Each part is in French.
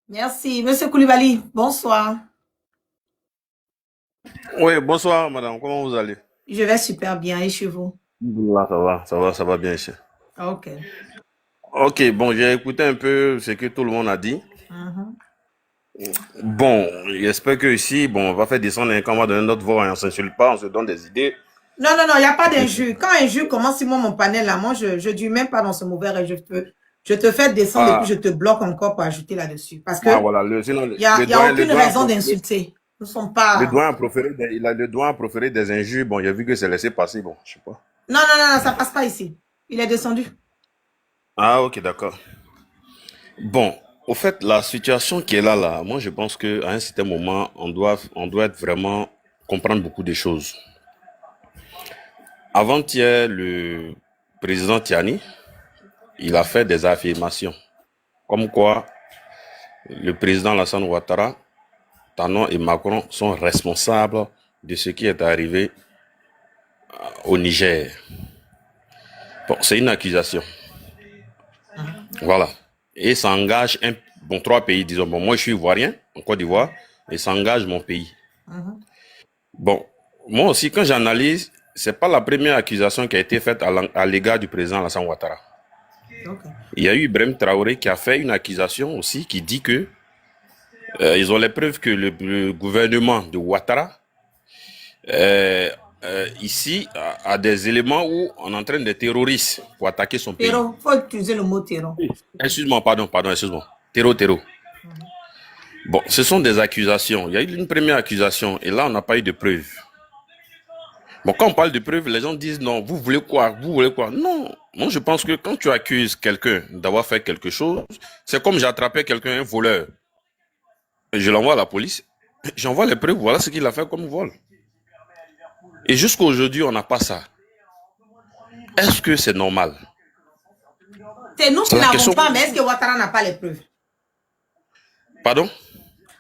Merci. Monsieur Koulibaly, bonsoir. Oui, bonsoir madame, comment vous allez? Je vais super bien et chez vous? Là, ça va bien ici. Ok. Ok, bon, j'ai écouté un peu ce que tout le monde a dit. Mhm. Bon, j'espère que ici, bon, on va faire descendre un camp, on va donner notre voix, et on s'insulte pas, on se donne des idées. Non, non, non, il n'y a pas d'injure. Quand injure commence, moi, mon panel là, moi, je dis même pas dans ce mauvais et je te fais descendre et puis je Ah, te bloque encore pour ajouter là-dessus. Parce que voilà, sinon, il y a aucune raison d'insulter. Nous ne sommes le pas. doigt a proféré il a le doigt a proféré des injures, bon, j'ai vu que c'est laissé passer, bon, je sais pas. Non, non, non, non, ça passe pas ici. Il est descendu. Ah, ok, d'accord. Bon, au fait, la situation qui est là, moi, je pense qu'à un certain moment, on doit être vraiment comprendre beaucoup de choses. Avant-hier, le président Tiani, il a fait des affirmations, comme quoi le président Alassane Ouattara, Talon et Macron sont responsables de ce qui est arrivé au Niger. Bon, c'est une accusation. Mhm. Voilà. Et ça engage trois pays, disons. Bon, moi, je suis ivoirien, en Côte d'Ivoire, et ça engage mon pays. Mhm. Bon, moi aussi, quand j'analyse, c'est pas la première accusation qui a été faite à l'égard du président Alassane Ouattara. Ok. Il y a eu Ibrahim Traoré qui a fait une accusation aussi qui dit que ils ont les preuves que le gouvernement de Ouattara euh, ici a des éléments où on entraîne des terroristes pour attaquer son pays. Terreau, faut utiliser le mot terreau. Excuse-moi, pardon, excuse-moi. Terreau. Mhm. Bon, ce sont des accusations. Il y a eu une première accusation et là, on n'a pas eu de preuves. Bon, quand on parle de preuves, les gens disent non, vous voulez quoi? Vous voulez quoi? Non. Moi, je pense que quand tu accuses quelqu'un d'avoir fait quelque chose, c'est comme j'ai attrapé quelqu'un, un voleur. Je l'envoie à la police, j'envoie les preuves, voilà ce qu'il a fait comme vol. Et jusqu'à aujourd'hui, on n'a pas ça. Est-ce que c'est normal? C'est nous C'est qui la n'avons question. pas, mais est-ce que Ouattara n'a pas les preuves? Pardon?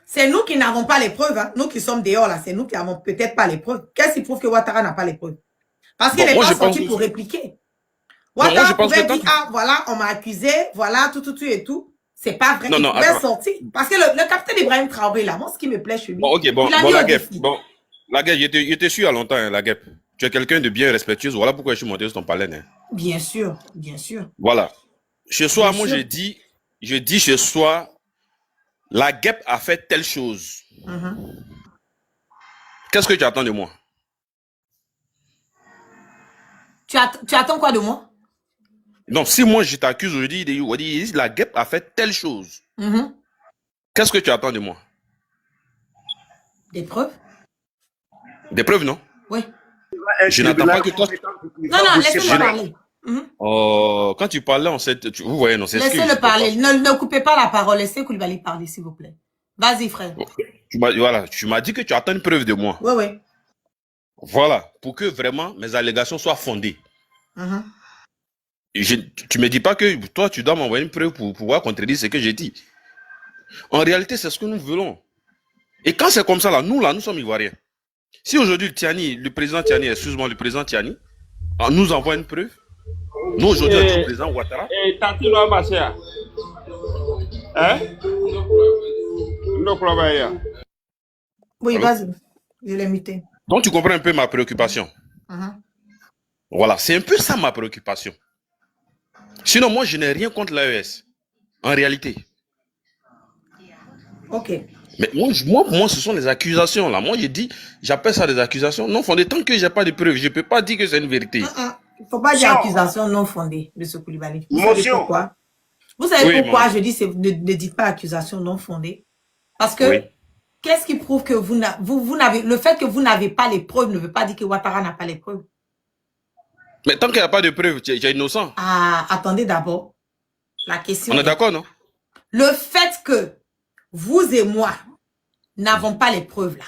C'est nous qui n'avons pas les preuves. Hein. Nous qui sommes dehors, là, c'est nous qui n'avons peut-être pas les preuves. Qu'est-ce qui prouve que Ouattara n'a pas les preuves? Parce qu'il Bon, n'est moi pas je pense sorti que... pour répliquer. Non, moi je Ouattara pense que pouvait quand dire, tu... ah, voilà, on m'a accusé, voilà, tout et tout. C'est pas vrai. Non, Il non, pouvait attends. sortir. Parce que le capitaine Ibrahim Traoré, là, moi, ce qui me plaît chez Bon, lui, ok, il a bon, mis la au guêpe. défi. Bon, la guêpe, je te suis à longtemps, hein, la guêpe. Tu es quelqu'un de bien respectueux, voilà pourquoi je suis monté sur ton palais. Hein. Bien sûr, bien sûr, Voilà. Chez bien soi, moi sûr. je dis chez soi, la guêpe a fait telle chose. Mhm. Qu'est-ce que tu attends de moi? Tu attends quoi de moi? Donc, si moi je t'accuse aujourd'hui, la guêpe a fait telle chose. Mhm. Qu'est-ce que tu attends de moi? Des preuves? Des preuves, non? Oui. Un Je n'attends pas tribunal que toi. compétent pour Non, pouvoir non, vous laissez-le Je... séparer. parler. Mhm. Oh, quand tu parlais, vous voyez, non, c'est ce que je Laissez-le peux pas. parler. Ne coupez pas la parole. Laissez Koulibaly parler, s'il vous plaît. Vas-y, frère. Bon, tu m'as dit que tu attends une preuve de moi. Oui, oui. Voilà, pour que vraiment mes allégations soient fondées. Mhm. Tu me dis pas que toi, tu dois m'envoyer une preuve pour pouvoir contredire ce que j'ai dit. En réalité, c'est ce que nous voulons. Et quand c'est comme ça, nous sommes Ivoiriens. Si aujourd'hui, le président Tiani, excuse-moi, le président Tiani, nous envoie une preuve, nous aujourd'hui, on dit au président Ouattara. Tati no Abasia. No problem. Oui, Allô? vas-y. Je l'ai muté. Donc, tu comprends un peu ma préoccupation. Mhm. Voilà, c'est un peu ça ma préoccupation. Sinon, moi, je n'ai rien contre l'AES. En réalité. Ok. Mais moi, ce sont les accusations là. Moi, j'ai dit, j'appelle ça des accusations non fondées. Tant que j'ai pas de preuves, je peux pas dire que c'est une vérité. Il ne faut pas dire Motion, accusation non fondée, M. Koulibaly. Vous savez motion. pourquoi? Vous savez Oui, pourquoi maman. je dis ne dites pas accusation non fondée? Parce Oui. que qu'est-ce qui prouve que vous n'avez le fait que vous n'avez pas les preuves ne veut pas dire que Ouattara n'a pas les preuves. Mais tant qu'il n'y a pas de preuves, tu es innocent. Ah, attendez d'abord. La question On est est, d'accord, non? le fait que vous et moi n'avons pas les preuves là,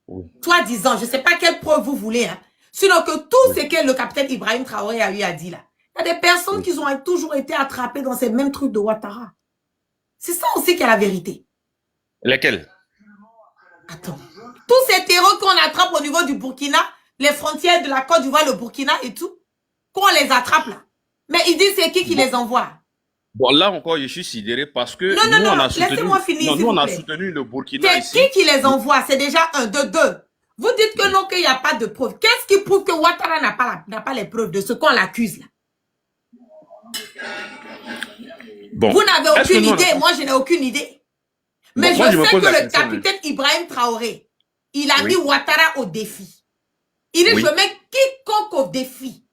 Oui. soi-disant, je ne sais pas quelle preuve vous voulez, hein, sinon que tout ce que le capitaine Ibrahim Traoré a eu à dire là, il y a des personnes qui ont toujours été attrapées dans ces mêmes trucs de Ouattara. C'est ça aussi qui est la vérité. Lesquels? Attends. Tous ces terreaux qu'on attrape au niveau du Burkina, les frontières de la Côte d'Ivoire, le Burkina et tout, qu'on les attrape là. Mais ils disent c'est qui les envoie. Bon, là encore, je suis sidéré parce que Non, non, nous, on non, a soutenu, laissez-moi finir, non, s'il nous, vous on a plaît. soutenu le Burkina C'est ici. qui les envoie? C'est déjà un, de deux. Vous dites que non, qu'il n'y a pas de preuves. Qu'est-ce qui prouve que Ouattara n'a pas les preuves de ce qu'on l'accuse là? Bon. Vous n'avez Est-ce que aucune nous, on idée, a- moi je n'ai aucune idée. Mais Bon, moi, je je me sais pose que la le question, hein. capitaine Ibrahim Traoré, il a Oui. mis Ouattara au défi. Il dit, Oui. je mets quiconque au défi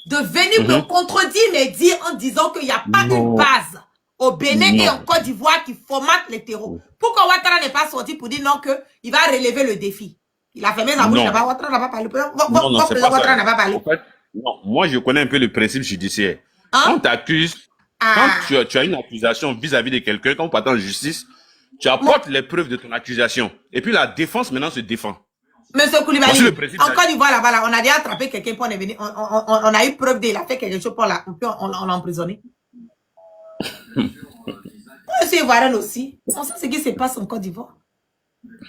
de venir me contredire, mais dire en disant qu'il n'y a pas Non. une base au Bénin et Non. en Côte d'Ivoire qui formate les terreaux. Pourquoi Ouattara n'est pas sorti pour dire non qu'il va relever le défi? Il a fermé sa bouche Non. là-bas, Ouattara n'a pas parlé. Non, non, c'est pas Ouattara ça. n'a pas parlé. En fait, non, moi, je connais un peu le principe judiciaire. Hein? Quand tu accuses, Ah. quand tu as une accusation vis-à-vis de quelqu'un, quand on part en justice, tu apportes les preuves de ton accusation. Et puis la défense maintenant se défend. Monsieur Koulibaly, Voici le principe en de- Côte d'Ivoire, là-bas, là, on a déjà attrapé quelqu'un pour en venir. On a eu preuve qu'il a fait quelque chose pour on l'a emprisonné. Monsieur Ivoirien aussi. On sait ce qui se passe en Côte d'Ivoire.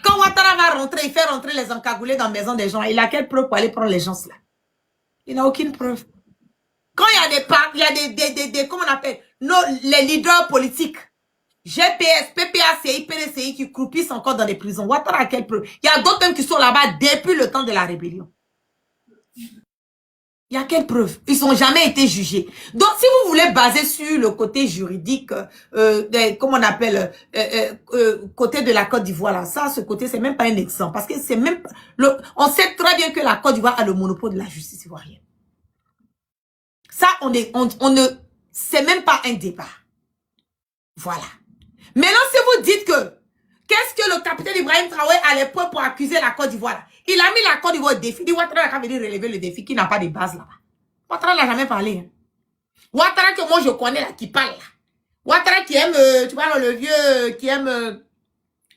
Quand Ouattara va rentrer, il fait rentrer les encagoulés dans la maison des gens. Il a quelle preuve pour aller prendre les gens là? Il n'a aucune preuve. Quand il y a des comment on appelle, les leaders politiques, GPS, PPACI, PDCI qui croupissent encore dans des prisons. Ouattara a quelle preuve? Il y a d'autres même qui sont là-bas depuis le temps de la rébellion. Il y a quelle preuve? Ils n'ont jamais été jugés. Donc, si vous voulez baser sur le côté juridique, comment on appelle, côté de la Côte d'Ivoire, là, ça, ce côté, c'est même pas un exemple. Parce que c'est même, on sait très bien que la Côte d'Ivoire a le monopole de la justice ivoirienne. Ça, on ne, c'est même pas un débat. Voilà. Maintenant, si vous dites que, qu'est-ce que le capitaine Ibrahim Traoré a les points pour accuser la Côte d'Ivoire? Il a mis la Côte d'Ivoire au défi. Il dit Ouattara n'a venir relever le défi qui n'a pas de base là-bas. Ouattara n'a jamais parlé. Hein. Ouattara que moi je connais là, qui parle là. Ouattara qui aime, tu vois, le vieux, qui aime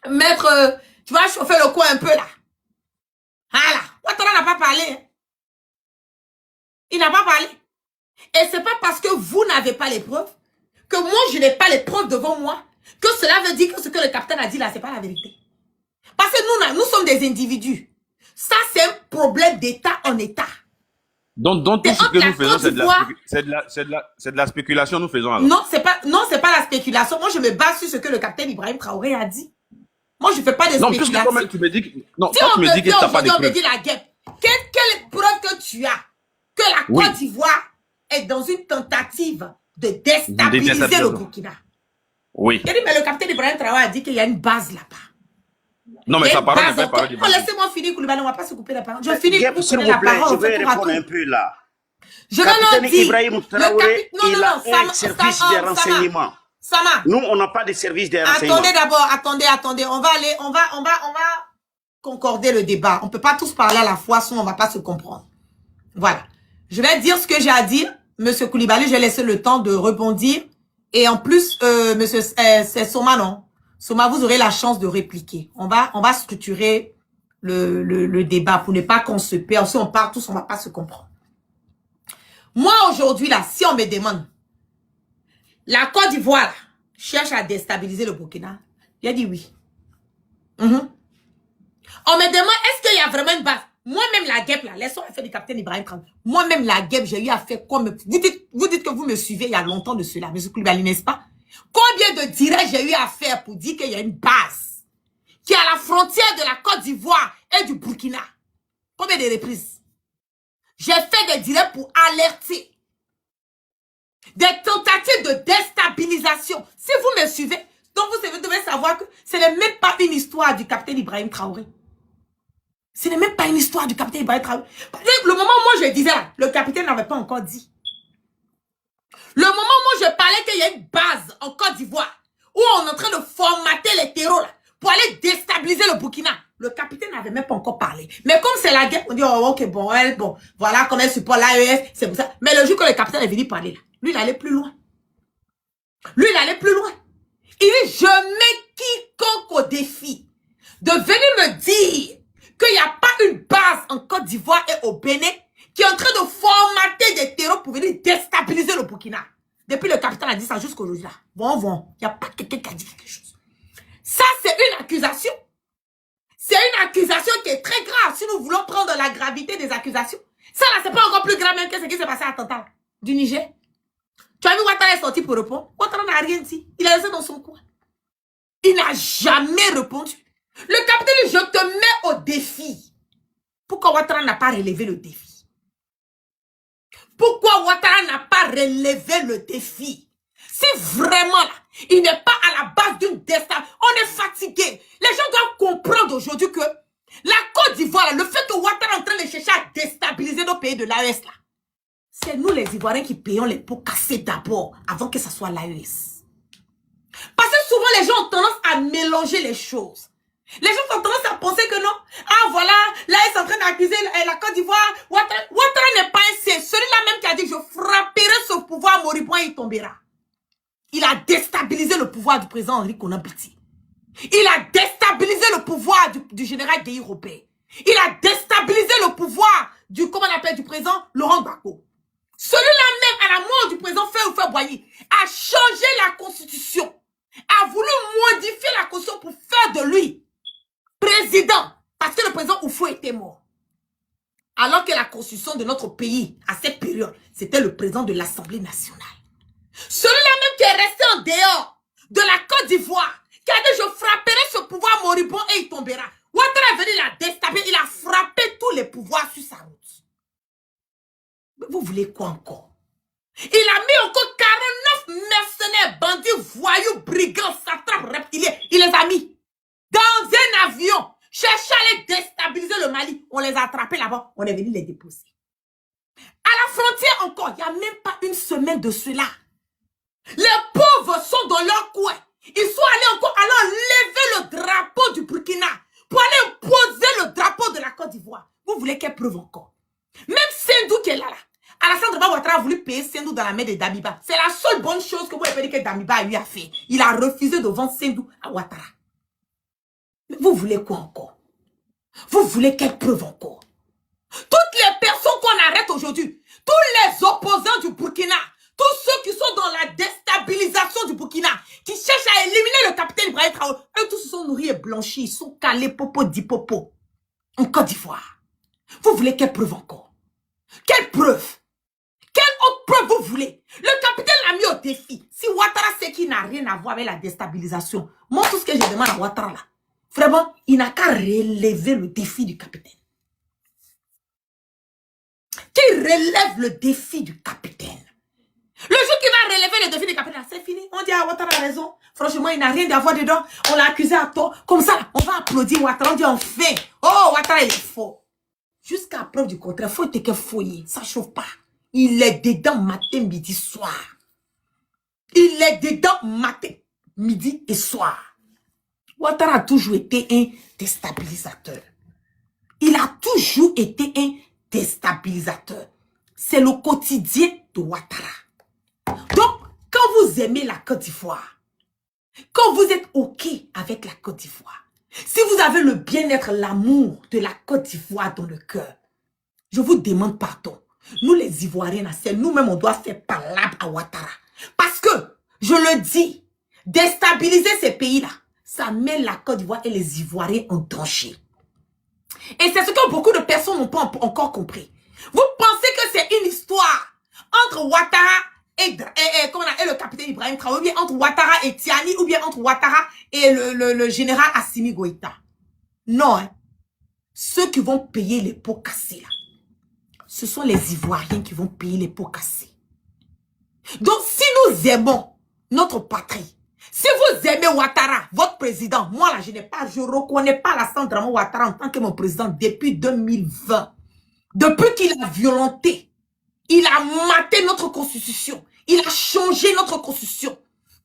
mettre, tu vois, chauffer le coin un peu là. Voilà. Ouattara n'a pas parlé. Hein. Il n'a pas parlé. Et c'est pas parce que vous n'avez pas les preuves, que moi je n'ai pas les preuves devant moi, que cela veut dire que ce que le capitaine a dit là, c'est pas la vérité. Parce que nous sommes des individus. Ça, c'est un problème d'État en État. Donc tout ce que nous faisons, c'est de la spéculation, nous faisons alors. Non, c'est pas la spéculation. Moi, je me base sur ce que le capitaine Ibrahim Traoré a dit. Moi, je fais pas de Non, spéculation. puisque tu me dis que, non, Si quand on tu me me dis que dit t'as pas de aujourd'hui, on me preuves. dit la guêpe. Quelle preuve que tu as que la Oui. Côte d'Ivoire est dans une tentative de déstabiliser déstabilisation. le Burkina? Oui. Il dit, mais le capitaine Ibrahim Traoré a dit qu'il y a une base là-bas. Non, mais Il y a sa une parole n'est base pas encore. parole du Oh, Mali. laissez-moi finir, Koulibaly, on ne va pas se couper la parole. Je finis, Guêpe, vous s'il prenez vous la plaît, parole, je on fait vais tour à répondre tour. un peu là. Je vais leur Capitaine dire. Ibrahim Traoré, il a un service de renseignement. Sama. Nous, on n'a pas de service de renseignement. Attendez d'abord, attendez. On va concorder le débat. On ne peut pas tous parler à la fois, sinon on ne va pas se comprendre. Voilà. Je vais dire ce que j'ai à dire. Monsieur Koulibaly, je vais laisser le temps de rebondir. Et en plus, monsieur, c'est Soma, non? Soma, vous aurez la chance de répliquer. On va structurer le débat pour ne pas qu'on se perde. Si on parle tous, on ne va pas se comprendre. Moi, aujourd'hui, là, si on me demande, la Côte d'Ivoire cherche à déstabiliser le Burkina, il a dit oui. On me demande, est-ce qu'il y a vraiment une base? Moi-même, la guêpe, là, laissons faire du capitaine Ibrahim Traoré. Moi-même, la guêpe, j'ai eu à faire comme... Vous dites que vous me suivez il y a longtemps de cela, M. Koulibaly, n'est-ce pas? Combien de directs j'ai eu à faire pour dire qu'il y a une base qui est à la frontière de la Côte d'Ivoire et du Burkina? Combien de reprises? J'ai fait des directs pour alerter. Des tentatives de déstabilisation. Si vous me suivez, donc vous devez savoir que ce n'est même pas une histoire du capitaine Ibrahim Traoré. Ce n'est même pas une histoire du capitaine Ibrahim Traoré. Le moment où moi je disais, là, le capitaine n'avait pas encore dit. Le moment où je parlais qu'il y a une base en Côte d'Ivoire, où on est en train de formater les terreaux là, pour aller déstabiliser le Burkina, le capitaine n'avait même pas encore parlé. Mais comme c'est la guerre, on dit, oh, ok, bon, voilà comment elle supporte l'AES, c'est pour ça. Mais le jour que le capitaine est venu parler là, lui, il allait plus loin. Lui, il allait plus loin. Il dit, je mets quiconque au défi de venir me dire qu'il n'y a pas une base en Côte d'Ivoire et au Bénin qui est en train de formater des terreaux pour venir déstabiliser le Burkina. Depuis le capitaine a dit ça jusqu'aujourd'hui là. Bon. Il n'y a pas quelqu'un qui a dit quelque chose. Ça, c'est une accusation. C'est une accusation qui est très grave. Si nous voulons prendre la gravité des accusations. Ça là, c'est pas encore plus grave même que ce qui s'est passé à Tantale du Niger. Tu as vu Ouattara est sorti pour répondre? Ouattara n'a rien dit. Il est resté dans son coin. Il n'a jamais répondu. Le capitaine, je te mets au défi. Pourquoi Ouattara n'a pas relevé le défi? Pourquoi Ouattara n'a pas relevé le défi? Si vraiment là, il n'est pas à la base d'une destin, on est fatigué. Les gens doivent comprendre aujourd'hui que la Côte d'Ivoire, le fait que Ouattara est en train de chercher à déstabiliser nos pays de l'AES là, c'est nous les Ivoiriens qui payons les pots cassés d'abord, avant que ce soit l'AES. Parce que souvent les gens ont tendance à mélanger les choses. Les gens ont tendance à penser que non. Ah voilà, l'AES est en train d'accuser la Côte d'Ivoire. Ouattara n'est pas un c'est celui-là même qui a dit je frapperai ce pouvoir moribond et il tombera. Il a déstabilisé le pouvoir du président Henri Konan Bédié. Il a déstabilisé le pouvoir du général Guèye Robert. Il a déstabilisé le pouvoir du, comment on appelle, du président Laurent Gbagbo. Celui-là même, à la mort du président Féoufé Boigny, a changé la constitution, a voulu modifier la constitution pour faire de lui président, parce que le président Oufou était mort. Alors que la constitution de notre pays, à cette période, c'était le président de l'Assemblée nationale. Celui-là même qui est resté en dehors de la Côte d'Ivoire, qui a dit je frapperai ce pouvoir moribond et il tombera. Ouattara est venu la déstabiliser, il a frappé tous les pouvoirs sur sa route. Mais vous voulez quoi encore? Il a mis encore 49 mercenaires, bandits, voyous, brigands, satrapes, reptiliens. Il les a mis dans un avion, chercher à les déstabiliser le Mali. On les a attrapés là-bas, on est venu les déposer. À la frontière encore, il n'y a même pas une semaine de cela. Les pauvres sont dans leur coin. Ils sont allés encore lever le drapeau du Burkina pour aller poser le drapeau de la Côte d'Ivoire. Vous voulez quelle preuve encore? Même Sendou qui est là. Alassane Ouattara a voulu payer Sendou dans la main de Damiba. C'est la seule bonne chose que vous pouvez dire que Damiba lui a fait. Il a refusé de vendre Sendou à Ouattara. Mais vous voulez quoi encore? Vous voulez quelle preuve encore? Toutes les personnes qu'on arrête aujourd'hui, tous les opposants du Burkina, tous ceux qui sont dans la déstabilisation du Burkina, qui cherchent à éliminer le capitaine Ibrahim Traoré, eux tous se sont nourris et blanchis, ils sont calés popo di popo en Côte d'Ivoire. Vous voulez quelle preuve encore? Quelle preuve? Quelle autre preuve vous voulez? Le capitaine l'a mis au défi. Si Ouattara sait qu'il n'a rien à voir avec la déstabilisation, moi tout ce que je demande à Ouattara là, vraiment, il n'a qu'à relever le défi du capitaine. Qu'il relève le défi du capitaine. Le jour qu'il va relever le défi du capitaine, c'est fini. On dit à Ouattara a raison. Franchement, il n'a rien à voir dedans. On l'a accusé à tort. Comme ça, on va applaudir Ouattara. On dit enfin, oh, Ouattara, il est faux. Jusqu'à preuve du contraire, faut être que fouiller. Ça ne chauffe pas. Il est dedans matin, midi, soir. Il est dedans matin, midi et soir. Ouattara a toujours été un déstabilisateur. Il a toujours été un déstabilisateur. C'est le quotidien de Ouattara. Donc, quand vous aimez la Côte d'Ivoire, quand vous êtes OK avec la Côte d'Ivoire, si vous avez le bien-être, l'amour de la Côte d'Ivoire dans le cœur, je vous demande pardon. Nous les Ivoiriens, c'est nous-mêmes, on doit faire palabre à Ouattara. Parce que, je le dis, déstabiliser ces pays-là, ça met la Côte d'Ivoire et les Ivoiriens en danger. Et c'est ce que beaucoup de personnes n'ont pas encore compris. Vous pensez que c'est une histoire entre Ouattara et le capitaine Ibrahim Traoré, ou bien entre Ouattara et Tiani, ou bien entre Ouattara et le général Assimi Goïta. Non, hein. Ceux qui vont payer les pots cassés, là, ce sont les Ivoiriens qui vont payer les pots cassés. Donc, si nous aimons notre patrie, si vous aimez Ouattara, votre président, moi là, je ne reconnais pas Alassane Dramane Ouattara en tant que mon président depuis 2020. Depuis qu'il a violenté, il a maté notre constitution, il a changé notre constitution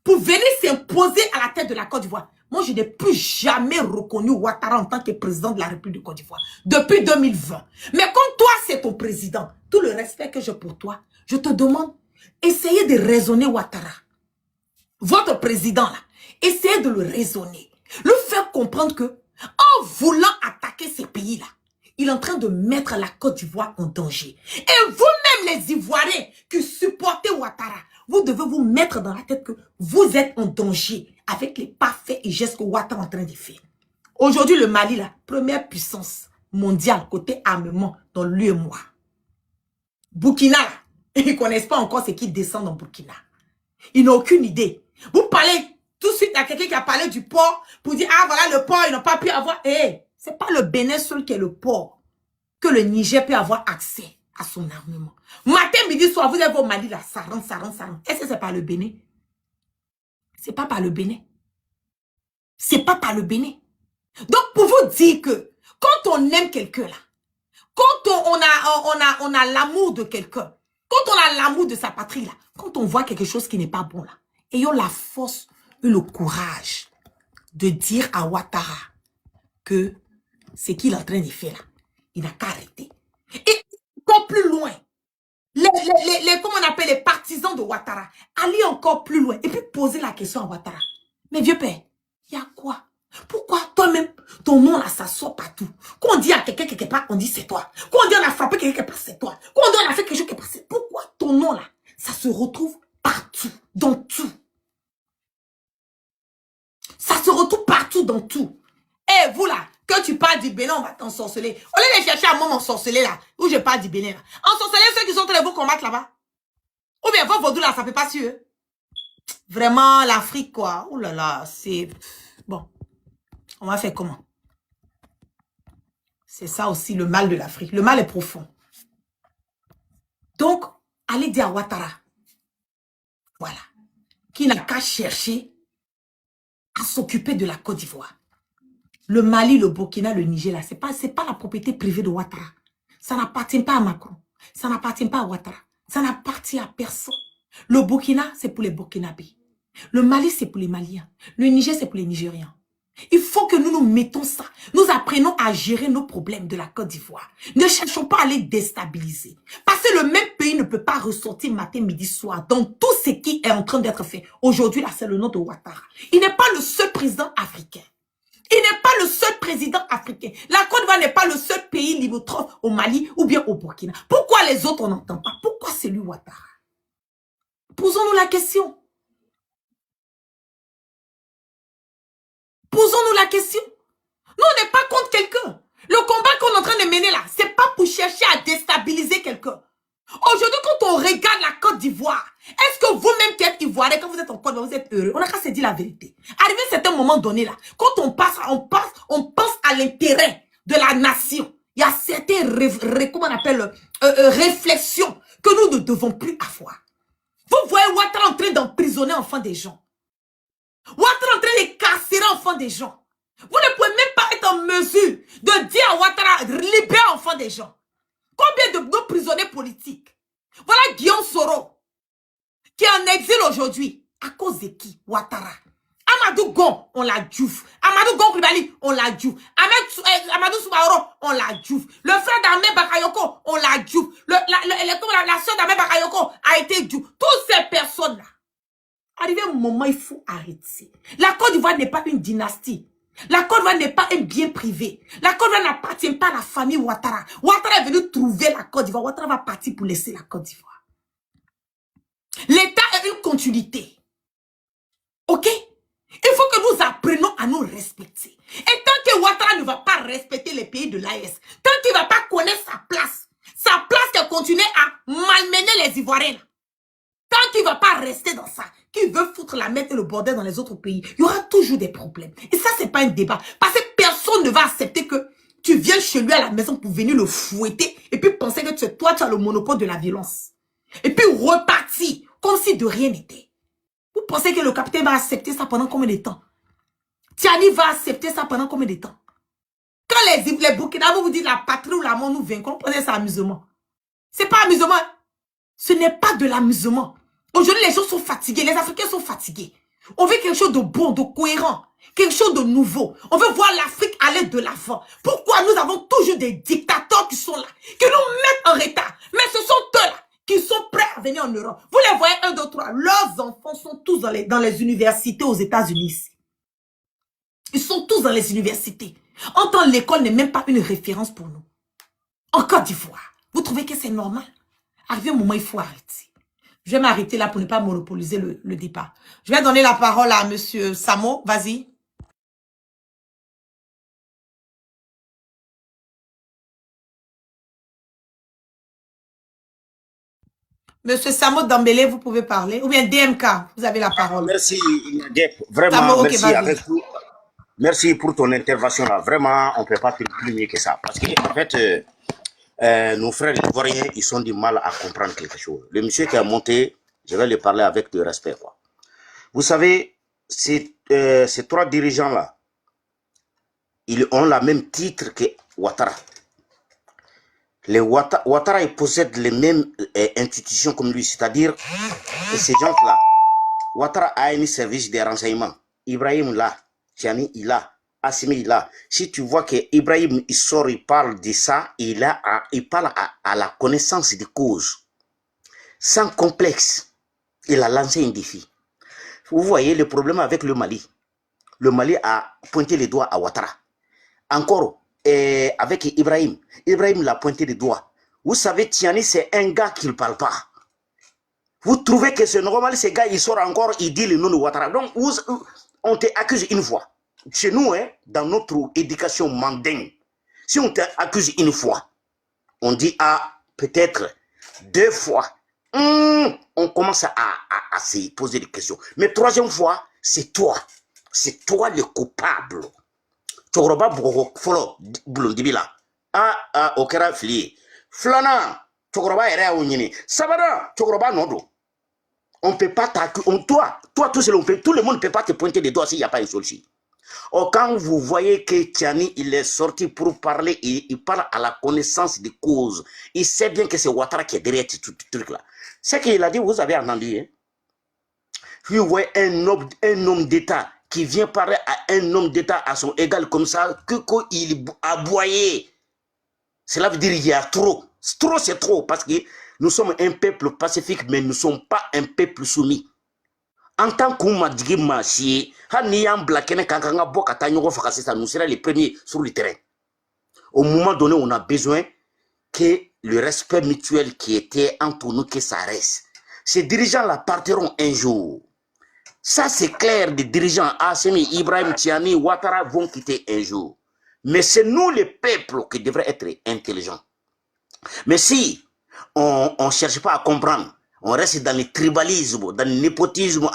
pour venir s'imposer à la tête de la Côte d'Ivoire. Moi, je n'ai plus jamais reconnu Ouattara en tant que président de la République de Côte d'Ivoire depuis 2020. Mais comme toi, c'est ton président, tout le respect que j'ai pour toi, je te demande, essayez de raisonner Ouattara. Votre président, là, essayez de le raisonner. Le faire comprendre que, en voulant attaquer ces pays-là, il est en train de mettre la Côte d'Ivoire en danger. Et vous-même, les Ivoiriens qui supportez Ouattara, vous devez vous mettre dans la tête que vous êtes en danger avec les parfaits et gestes que Ouattara est en train de faire. Aujourd'hui, le Mali, la première puissance mondiale côté armement dans l'UEMOA. Burkina, ils ne connaissent pas encore ce qui descend dans Burkina. Ils n'ont aucune idée. Vous parlez tout de suite à quelqu'un qui a parlé du port pour dire, ah voilà le port, ils n'ont pas pu avoir. C'est pas le Bénin seul qui est le port que le Niger peut avoir accès à son armement. Matin, midi, soir, vous êtes au Mali là, ça rentre, ça rentre, ça rentre. Est-ce que c'est par le Bénin? C'est pas par le Bénin. C'est pas par le Bénin. Donc, pour vous dire que quand on aime quelqu'un là, quand on a l'amour de quelqu'un, quand on a l'amour de sa patrie là, quand on voit quelque chose qui n'est pas bon là, ayons la force et le courage de dire à Ouattara que ce qu'il est en train de faire là, il n'a qu'à arrêter. Et encore plus loin, comment on appelle les partisans de Ouattara, aller encore plus loin et puis poser la question à Ouattara. Mais vieux père, il y a quoi? Pourquoi toi-même, ton nom là, ça sort partout? Quand on dit à quelqu'un quelque part, on dit c'est toi. Quand on dit on a frappé quelqu'un quelque part, c'est toi. Quand on dit on a fait quelque chose quelque part, c'est pourquoi ton nom là, ça se retrouve partout, dans tout. Ça se retrouve partout, dans tout. Eh, vous là, que tu parles du Bénin, on va t'ensorceler. Au lieu de chercher à moi m'ensorceler là, où je parle du Bénin là. Ensorceler ceux qui sont en train de vous combattre là-bas. Ou bien vos vaudous là, ça ne fait pas sur eux. Vraiment, l'Afrique quoi. Ouh là là, c'est... Bon. On va faire comment? C'est ça aussi le mal de l'Afrique. Le mal est profond. Donc, allez dire à Ouattara, voilà, qui n'a qu'à chercher à s'occuper de la Côte d'Ivoire. Le Mali, le Burkina, le Niger, là, c'est pas la propriété privée de Ouattara. Ça n'appartient pas à Macron. Ça n'appartient pas à Ouattara. Ça n'appartient à personne. Le Burkina, c'est pour les Burkinabés. Le Mali, c'est pour les Maliens. Le Niger, c'est pour les Nigériens. Il faut que nous nous mettons ça. Nous apprenons à gérer nos problèmes de la Côte d'Ivoire. Ne cherchons pas à les déstabiliser. Parce que le même pays ne peut pas ressortir matin, midi, soir dans tout ce qui est en train d'être fait. Aujourd'hui, là, c'est le nom de Ouattara. Il n'est pas le seul président africain. Il n'est pas le seul président africain. La Côte d'Ivoire n'est pas le seul pays limitrophe au Mali ou bien au Burkina. Pourquoi les autres, on n'entend pas? Pourquoi c'est lui Ouattara? Posons-nous la question. Posons-nous la question. Nous, on n'est pas contre quelqu'un. Le combat qu'on est en train de mener là, c'est pas pour chercher à déstabiliser quelqu'un. Aujourd'hui, quand on regarde la Côte d'Ivoire, est-ce que vous-même qui êtes ivoirien, quand vous êtes en Côte d'Ivoire, vous êtes heureux? On n'a qu'à se dire la vérité. Arrivé à un certain moment donné là, quand on pense à l'intérêt de la nation. Il y a certaines comment on appelle, réflexions que nous ne devons plus avoir. Vous voyez Ouattara en train d'emprisonner enfants des gens. Ouattara en train de carcérer enfants des gens. Vous ne pouvez même pas être en mesure de dire à Ouattara, libère enfants des gens. Combien de nos prisonniers politiques? Voilà Guillaume Soro, qui est en exil aujourd'hui. À cause de qui? Ouattara. Amadou Gon, on l'a djouf. Amadou Gon Koulibaly, on l'a djouf. Amadou Soumaoro, on l'a djouf. Le frère d'Ahmed Bakayoko, on l'a djouf. La soeur d'Ahmed Bakayoko a été djouf. Toutes ces personnes-là. Arrivé un moment, il faut arrêter. La Côte d'Ivoire n'est pas une dynastie. La Côte d'Ivoire n'est pas un bien privé. La Côte d'Ivoire n'appartient pas à la famille Ouattara. Ouattara est venu trouver la Côte d'Ivoire. Ouattara va partir pour laisser la Côte d'Ivoire. L'État est une continuité. Ok? Il faut que nous apprenions à nous respecter. Et tant que Ouattara ne va pas respecter les pays de l'AES, tant qu'il ne va pas connaître sa place qu'elle continue à malmener les Ivoiriens, tant qu'il ne va pas rester dans ça, qu'il veut foutre la merde et le bordel dans les autres pays, il y aura toujours des problèmes. Et ça, ce n'est pas un débat. Parce que personne ne va accepter que tu viennes chez lui à la maison pour venir le fouetter et puis penser que toi, tu as le monopole de la violence. Et puis repartir comme si de rien n'était. Vous pensez que le capitaine va accepter ça pendant combien de temps? Tiani va accepter ça pendant combien de temps? Quand les Burkinabés vous disent la patrie ou la mort nous vaincrons, pensez ça amusement. C'est pas amusement. Ce n'est pas de l'amusement. Aujourd'hui, les gens sont fatigués. Les Africains sont fatigués. On veut quelque chose de bon, de cohérent. Quelque chose de nouveau. On veut voir l'Afrique aller de l'avant. Pourquoi nous avons toujours des dictateurs qui sont là, qui nous mettent en retard? Mais ce sont eux là qui sont prêts à venir en Europe. Vous les voyez, 1, 2, 3. Leurs enfants sont tous dans les universités aux États-Unis. Ils sont tous dans les universités. En tant que l'école n'est même pas une référence pour nous. En Côte d'Ivoire. Vous trouvez que c'est normal? Arrivé un moment, il faut arrêter. Je vais m'arrêter là pour ne pas monopoliser le débat. Je vais donner la parole à monsieur Samo. Vas-y. Monsieur Samo Dambélé, vous pouvez parler. Ou bien DMK, vous avez la parole. Merci, Nadep. Vraiment, Samo, okay, merci avec tout. Merci pour ton intervention là. Vraiment, on ne peut pas faire plus mieux que ça. Parce qu'en fait, nos frères ivoiriens, ils ont du mal à comprendre quelque chose. Le monsieur qui a monté, je vais lui parler avec du respect, quoi. Vous savez, ces 3 dirigeants-là, ils ont le même titre que Ouattara. Ouattara, ils possèdent les mêmes institutions comme lui, c'est-à-dire ces gens-là. Ouattara a un service de renseignement. Ibrahim là, Tiani il a, Assimi il a. Si tu vois que Ibrahim il sort, il parle de ça, il parle à la connaissance des causes. Sans complexe, il a lancé un défi. Vous voyez le problème avec le Mali. Le Mali a pointé les doigts à Ouattara. Encore, avec Ibrahim. Ibrahim l'a pointé les doigts. Vous savez, Tiani, c'est un gars qui ne parle pas. Vous trouvez que c'est normal, ce gars, il sort encore, il dit le nom de Ouattara. Donc, on t'accuse une fois. Chez nous, hein, dans notre éducation mandingue, si on t'accuse une fois, on dit, peut-être 2 fois. On commence à se poser des questions. Mais 3e fois, c'est toi. C'est toi le coupable. Tchokoroba Folo Blondibila. Okera Fli. Flana, Tchokoroba Era Ounini. Sabada, Tchokoroba Nodo. On ne peut pas t'accuser. Toi, tout seul, tout le monde ne peut pas te pointer des doigts s'il n'y a pas une solution. Or, quand vous voyez que Tiani, il est sorti pour parler, il parle à la connaissance des causes. Il sait bien que c'est Ouattara qui est derrière ce truc-là. Ce qu'il a dit, vous avez entendu. Hein? Vous voyez un homme d'État qui vient parler à un homme d'État à son égal comme ça, qu'il a aboyé. Cela veut dire qu'il y a trop. Trop, c'est trop, parce que nous sommes un peuple pacifique, mais nous ne sommes pas un peuple soumis. En tant qu'on m'a dit, nous serons les premiers sur le terrain. Au moment donné, on a besoin que le respect mutuel qui était entre nous, que ça reste. Ces dirigeants-là partiront un jour. Ça, c'est clair, des dirigeants, Assimi, Ibrahim, Tiani, Ouattara vont quitter un jour. Mais c'est nous, les peuples, qui devraient être intelligents. Mais si on ne cherche pas à comprendre, on reste dans le tribalisme, dans le népotisme.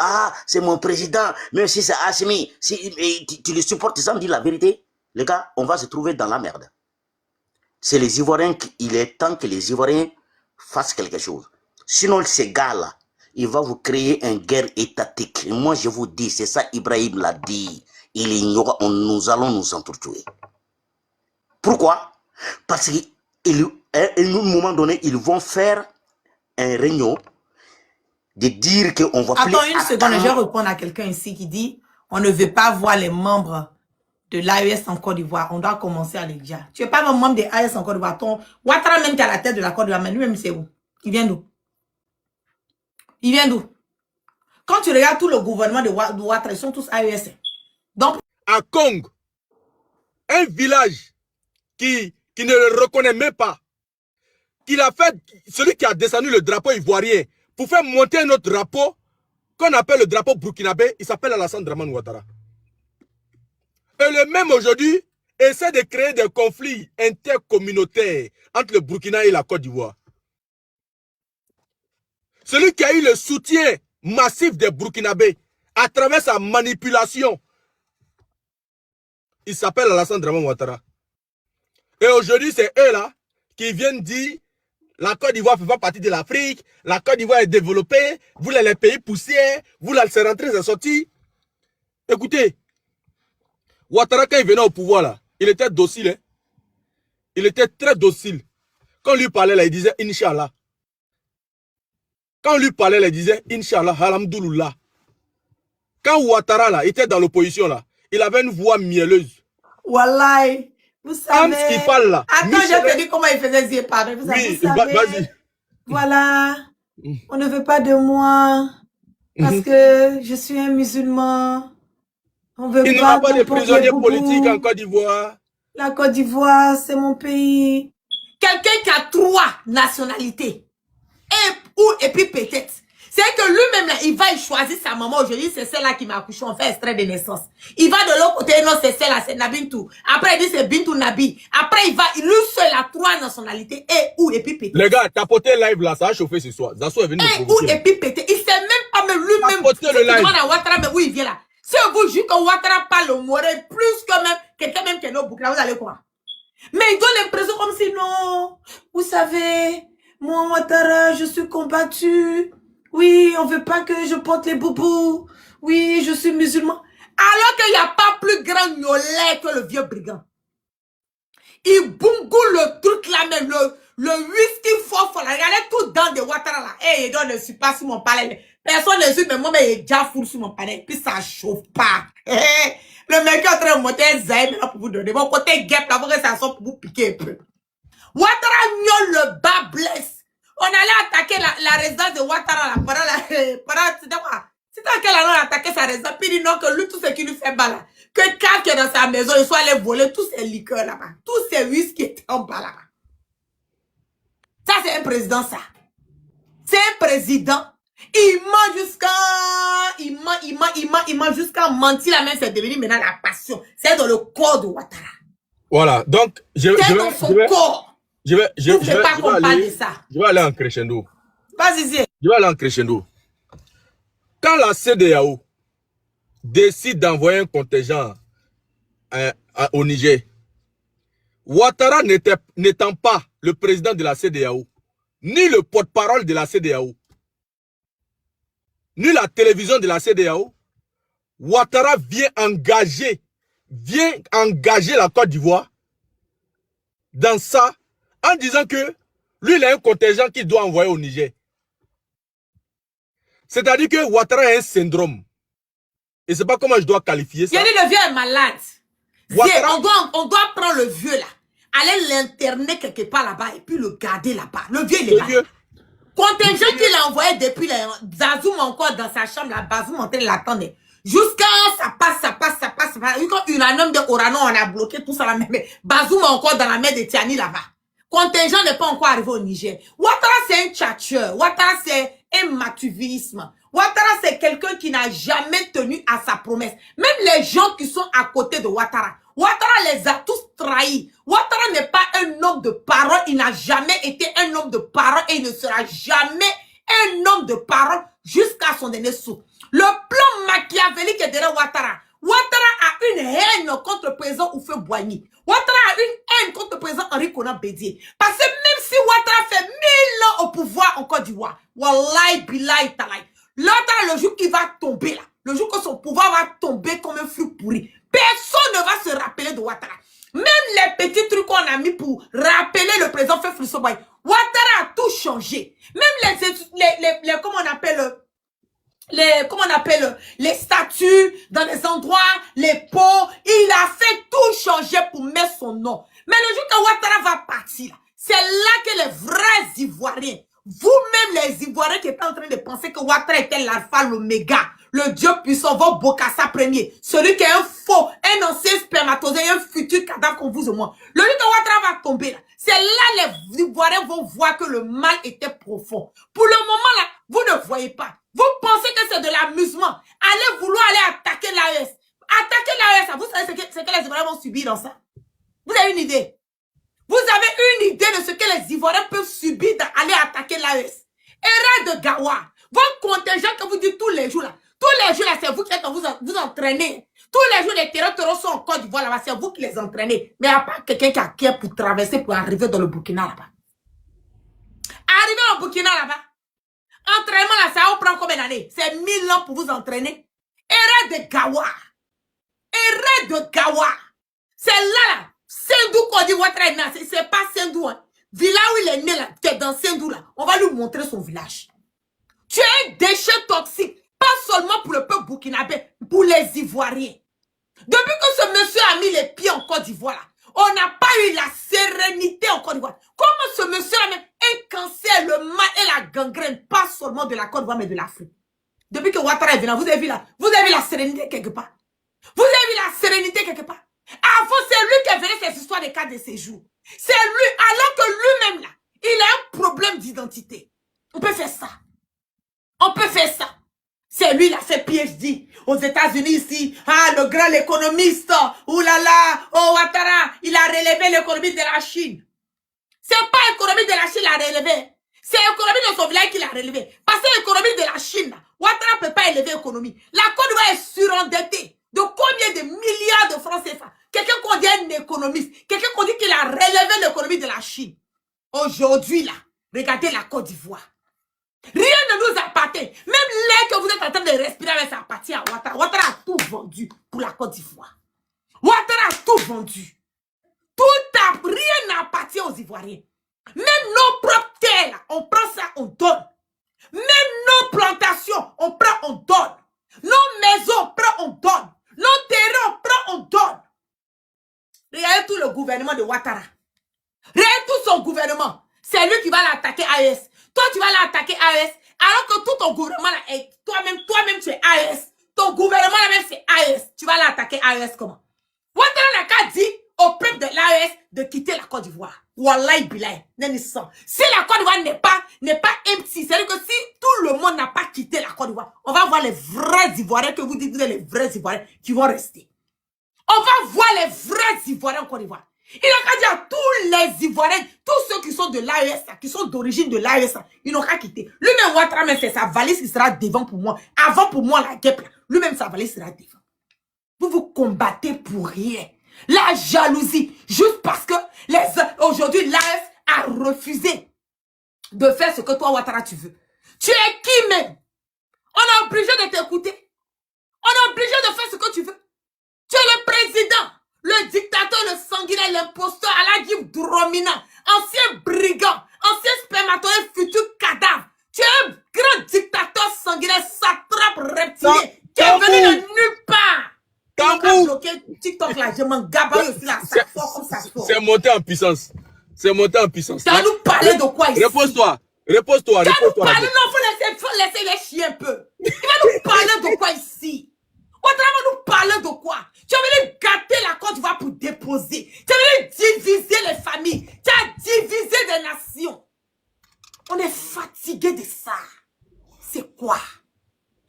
C'est mon président, même si c'est Assimi, si tu le supportes sans dire la vérité, les gars, on va se trouver dans la merde. C'est les Ivoiriens, il est temps que les Ivoiriens fassent quelque chose. Sinon, ces gars-là, il va vous créer une guerre étatique. Et moi, je vous dis, c'est ça, Ibrahim l'a dit. Nous allons nous entretuer. Pourquoi? Parce qu'à un moment donné, ils vont faire un réunion de dire qu'on va plus... Attends une seconde, je vais répondre à quelqu'un ici qui dit on ne veut pas voir les membres de l'AES en Côte d'Ivoire. On doit commencer à les dire. Tu n'es pas un membre de l'AES en Côte d'Ivoire. Ton Ouattara même qui est à la tête de la Côte d'Ivoire, mais lui-même c'est où? Il vient d'où? Il vient d'où? Quand tu regardes tout le gouvernement de Ouattara, ils sont tous AES. Donc, à Kong, un village qui ne le reconnaît même pas, qu'il a fait, celui qui a descendu le drapeau ivoirien pour faire monter un autre drapeau qu'on appelle le drapeau burkinabé, il s'appelle Alassane Dramane Ouattara. Et le même aujourd'hui essaie de créer des conflits intercommunautaires entre le Burkina et la Côte d'Ivoire. Celui qui a eu le soutien massif des Burkinabés à travers sa manipulation, il s'appelle Alassane Dramane Ouattara. Et aujourd'hui, c'est eux là qui viennent dire la Côte d'Ivoire ne fait pas partie de l'Afrique, la Côte d'Ivoire est développée, vous les pays poussières, vous là, c'est rentré, c'est sorti. Écoutez, Ouattara, quand il venait au pouvoir là, il était docile. Hein? Il était très docile. Quand on lui parlait là, il disait Inch'Allah. Quand on lui parlait là, il disait Inch'Allah, Alhamdoulilah. Quand Ouattara là, était dans l'opposition là, il avait une voix mielleuse. Wallahi, vous savez. Quand il parle là. Attends, je te dis comment il faisait ses parler. Vous oui, savez, vas-y. Voilà, on ne veut pas de moi parce que je suis un musulman. On veut il n'y a pas de prisonniers politiques en Côte d'Ivoire. La Côte d'Ivoire, c'est mon pays. Quelqu'un qui a 3 nationalités. Et puis peut-être. C'est que lui-même, là, il va y choisir sa maman aujourd'hui, c'est celle-là qui m'a accouché, on fait extrait de naissance. Il va de l'autre côté, non, c'est celle-là, c'est Nabintou. Après, il dit c'est Bintou Nabi. Après, il va, lui seul a 3 nationalités, et puis pété. Les gars, tapoter live là, ça a chauffé ce soir. Zasso est venu me provoquer. Et puis pété. Il sait même pas, même lui-même. Tapoter le live. À Ouattara, mais où il vient là. Si on vous jure que Ouattara parle au Morel, plus que même, quelqu'un même qui est au Burkina, vous allez croire. Mais il donne l'impression comme si, non, vous savez, moi, Ouattara, je suis combattu. Oui, on veut pas que je porte les boubous. Oui, je suis musulman. Alors qu'il n'y a pas plus grand gnolet que le vieux brigand. Il boungoule le truc là même, le whisky fort, là. Regardez tout dans des Ouattara là. Et il ne suis pas sur mon palais. Personne ne suit, mais moi, il est déjà full sur mon palais. Puis ça chauffe pas. Le mec est en train de monter un zaï pour vous donner. Mon côté guêpe là, vous que ça sort pour vous piquer un peu. Ouattara gnole le bas blesse. On allait attaquer la résidence de Ouattara là, c'était quoi? C'était à quelle année on a attaqué sa résidence? Puis il dit non, que lui, tout ce qui lui fait mal là. Que quand il est dans sa maison, il soit allé voler tous ses liqueurs là-bas. Tous ses whisky étaient en bas là-bas. Ça, c'est un président, ça. C'est un président. Il ment jusqu'à... Il ment jusqu'à mentir la main, c'est devenu maintenant la passion. C'est dans le corps de Ouattara. Voilà, donc je vais aller en crescendo. Vas-y. Je vais aller en crescendo. Quand la CEDEAO décide d'envoyer un contingent au Niger, Ouattara n'étant pas le président de la CEDEAO, ni le porte-parole de la CEDEAO, ni la télévision de la CEDEAO, Ouattara vient engager la Côte d'Ivoire dans ça, en disant que lui, il a un contingent qu'il doit envoyer au Niger. C'est-à-dire que Ouattara a un syndrome. Et c'est pas comment je dois qualifier ça. Il a dit le vieux est malade. Ouattara... On doit prendre le vieux là, aller l'interner quelque part là-bas et puis le garder là-bas. Le vieux, il est là. Contingent qu'il a envoyé depuis Bazoum encore dans sa chambre, là, Bazoum en train de l'attendre. Jusqu'à ça passe. Quand Uranium de Orano, on a bloqué tout ça là, mais Bazoum encore dans la mer de Tiani là-bas. Contingent n'est pas encore arrivé au Niger. Ouattara, c'est un tchatcheur. Ouattara, c'est un matuvisme. Ouattara, c'est quelqu'un qui n'a jamais tenu à sa promesse. Même les gens qui sont à côté de Ouattara, Ouattara les a tous trahis. Ouattara n'est pas un homme de parole. Il n'a jamais été un homme de parole et il ne sera jamais un homme de parole jusqu'à son dernier souffle. Le plan machiavélique est derrière Ouattara. Ouattara a une haine contre le président Oufé Boigny. Ouattara a une haine contre le président Henri Konan Bédié. Parce que même si Ouattara fait 1000 ans au pouvoir en Côte d'Ivoire, wallahi billahi talai, Ouattara, le jour qu'il va tomber là, le jour que son pouvoir va tomber comme un fruit pourri, personne ne va se rappeler de Ouattara. Même les petits trucs qu'on a mis pour rappeler le président Félix Boigny, Ouattara a tout changé. Même les statues dans les endroits, les pots, il a fait tout changer pour mettre son nom. Mais le jour que Ouattara va partir, c'est là que les vrais Ivoiriens, vous-même les Ivoiriens qui étaient en train de penser que Ouattara était l'alpha, l'oméga, le Dieu puissant, votre Bokassa premier, celui qui est un faux, un ancien spermatozoïde, un futur cadavre comme vous et moi. Le jour que Ouattara va tomber là, c'est là les Ivoiriens vont voir que le mal était profond. Pour le moment là, vous ne voyez pas. Vous pensez que c'est de l'amusement. Allez vouloir aller attaquer l'AES. Attaquer l'AES, vous savez ce que les Ivoiriens vont subir dans ça? Vous avez une idée? Vous avez une idée de ce que les Ivoiriens peuvent subir d'aller attaquer l'AES? Erreur de Gawa. Votre contingent que vous dites tous les jours là, c'est vous qui êtes vous entraînez. Tous les jours, les terreurs sont en Côte d'Ivoire là-bas, c'est vous qui les entraînez. Mais il n'y a pas quelqu'un qui a cœur pour traverser, pour arriver dans le Burkina là-bas. Arriver au Burkina là-bas. Entraînement là, ça vous prend combien d'années? C'est 1000 ans pour vous entraîner. Erreur de Gawa. Erreur de Gawa. C'est là. Sendou qu'on dit Ouattara, c'est pas Sendou. Hein. Village où il est né là, qui est dans Sendou là. On va lui montrer son village. Tu es un déchet toxique. Pas seulement pour le peuple burkinabé, pour les Ivoiriens. Depuis que ce monsieur a mis les pieds en Côte d'Ivoire là, on n'a pas eu la sérénité en Côte d'Ivoire. Comment ce monsieur a même un cancer, le mal et la gangrène, pas seulement de la Côte d'Ivoire, mais de l'Afrique. Depuis que Ouattara est venu, vous avez vu la sérénité quelque part. Vous avez vu la sérénité quelque part. Avant, c'est lui qui a venu ces histoires de cas de séjour. C'est lui, alors que lui-même là, il a un problème d'identité. On peut faire ça. On peut faire États-Unis ici, ah, le grand économiste, oulala, oh Ouattara, il a relevé l'économie de la Chine. C'est pas l'économie de la Chine qu'il a relevé. C'est l'économie de son village qu'il a relevé. Parce que l'économie de la Chine, Ouattara ne peut pas élever l'économie. La Côte d'Ivoire est surendettée. De combien de milliards de francs CFA? Quelqu'un qu'on dit un économiste, quelqu'un qu'on dit qu'il a relevé l'économie de la Chine. Aujourd'hui, là, regardez la Côte d'Ivoire. Rien ne nous appartient. Même l'air que vous êtes en train de respirer avec, ça appartient à Ouattara. Ouattara a tout vendu pour la Côte d'Ivoire. Ouattara a tout vendu. Rien n'appartient aux Ivoiriens. Même nos propres terres, là, on prend ça, on donne. Même nos plantations, on prend, on donne. Nos maisons, on prend, on donne. Nos terrains, on prend, on donne. Regardez tout le gouvernement de Ouattara. Regardez tout son gouvernement. C'est lui qui va l'attaquer AES. Toi, tu vas l'attaquer AES. Alors que tout ton gouvernement, là, est toi-même, tu es AES. Ton gouvernement, là, même, c'est AES. Tu vas l'attaquer AES comment? Ouattara n'a qu'à dire au peuple de l'AES de quitter la Côte d'Ivoire. Wallahi bilay, si la Côte d'Ivoire n'est pas empty, c'est-à-dire que si tout le monde n'a pas quitté la Côte d'Ivoire, on va voir les vrais Ivoiriens que vous dites, vous êtes les vrais Ivoiriens qui vont rester. On va voir les vrais Ivoiriens en Côte d'Ivoire. Il n'a qu'à dire à tous les Ivoiriens, tous ceux qui sont de l'AES, qui sont d'origine de l'AES, ils n'ont qu'à quitter. Lui-même, Ouattara, même c'est sa valise qui sera devant pour moi. Avant pour moi, la guêpe, lui-même, sa valise sera devant. Vous vous combattez pour rien. La jalousie, juste parce que aujourd'hui, l'AES a refusé de faire ce que toi, Ouattara, tu veux. Tu es qui même? On est obligé de t'écouter. On est obligé de faire ce que tu veux. Tu es le président, le dictateur, le sanguinaire, l'imposteur, Aladjib Dromina, ancien brigand, ancien spermatozoïde, futur cadavre. Tu es un grand dictateur sanguinaire, satrape reptilien, qui est venu de nulle part. TikTok là, je m'en gabaille aussi là, ça sort comme ça sort. C'est monté en puissance. C'est monté en puissance. Tu vas nous parler de quoi ici? Repose-toi. Tu vas nous parler, non, faut laisser les chiens un peu. Il va nous parler de quoi ici? Ouattara va nous parler de quoi? Tu as venu gâter la Côte d'Ivoire pour déposer. Tu as venu diviser les familles. Tu as divisé des nations. On est fatigué de ça. C'est quoi?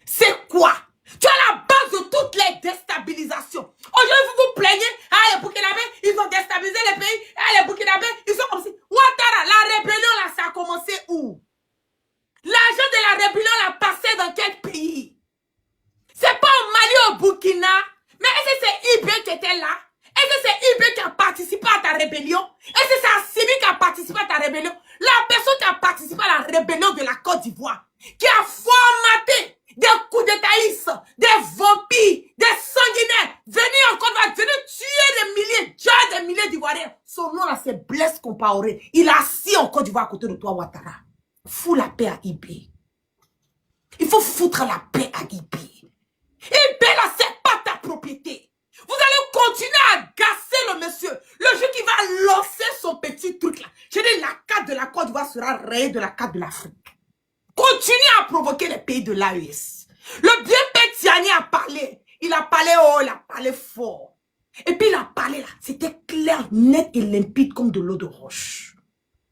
C'est quoi? Tu es à la base de toutes les déstabilisations. Aujourd'hui, vous vous plaignez, ah, les Burkinabés, ils ont déstabilisé les pays, ah, les Burkinabés, ils sont comme si. Ouattara, la rébellion là, ça a commencé où? L'argent de la rébellion l'a passé dans quel pays? C'est pas au Mali, au Burkina, mais est-ce que c'est IB qui était là? Est-ce que c'est IB qui a participé à ta rébellion? Est-ce que c'est Assimi qui a participé à ta rébellion? La personne qui a participé à la rébellion de la Côte d'Ivoire, qui a formaté des coups d'étaïs, des vampires, des sanguinaires, venus en Côte d'Ivoire, venus tuer des milliers, déjà des milliers d'Ivoiriens. Son nom là, c'est Blaise Compaoré. Il est assis en Côte d'Ivoire à côté de toi, Ouattara. Fous la paix à IB. Il faut foutre la paix à IB. IB là, c'est pas ta propriété. Vous allez continuer à agacer le monsieur. Le jour qui va lancer son petit truc là. Je dis, la carte de la Côte d'Ivoire sera rayée de la carte de l'Afrique. Continuez à provoquer les pays de l'AES. Le bien père Tiani a parlé. Il a parlé haut, il a parlé fort. Et puis il a parlé là. C'était clair, net et limpide comme de l'eau de roche.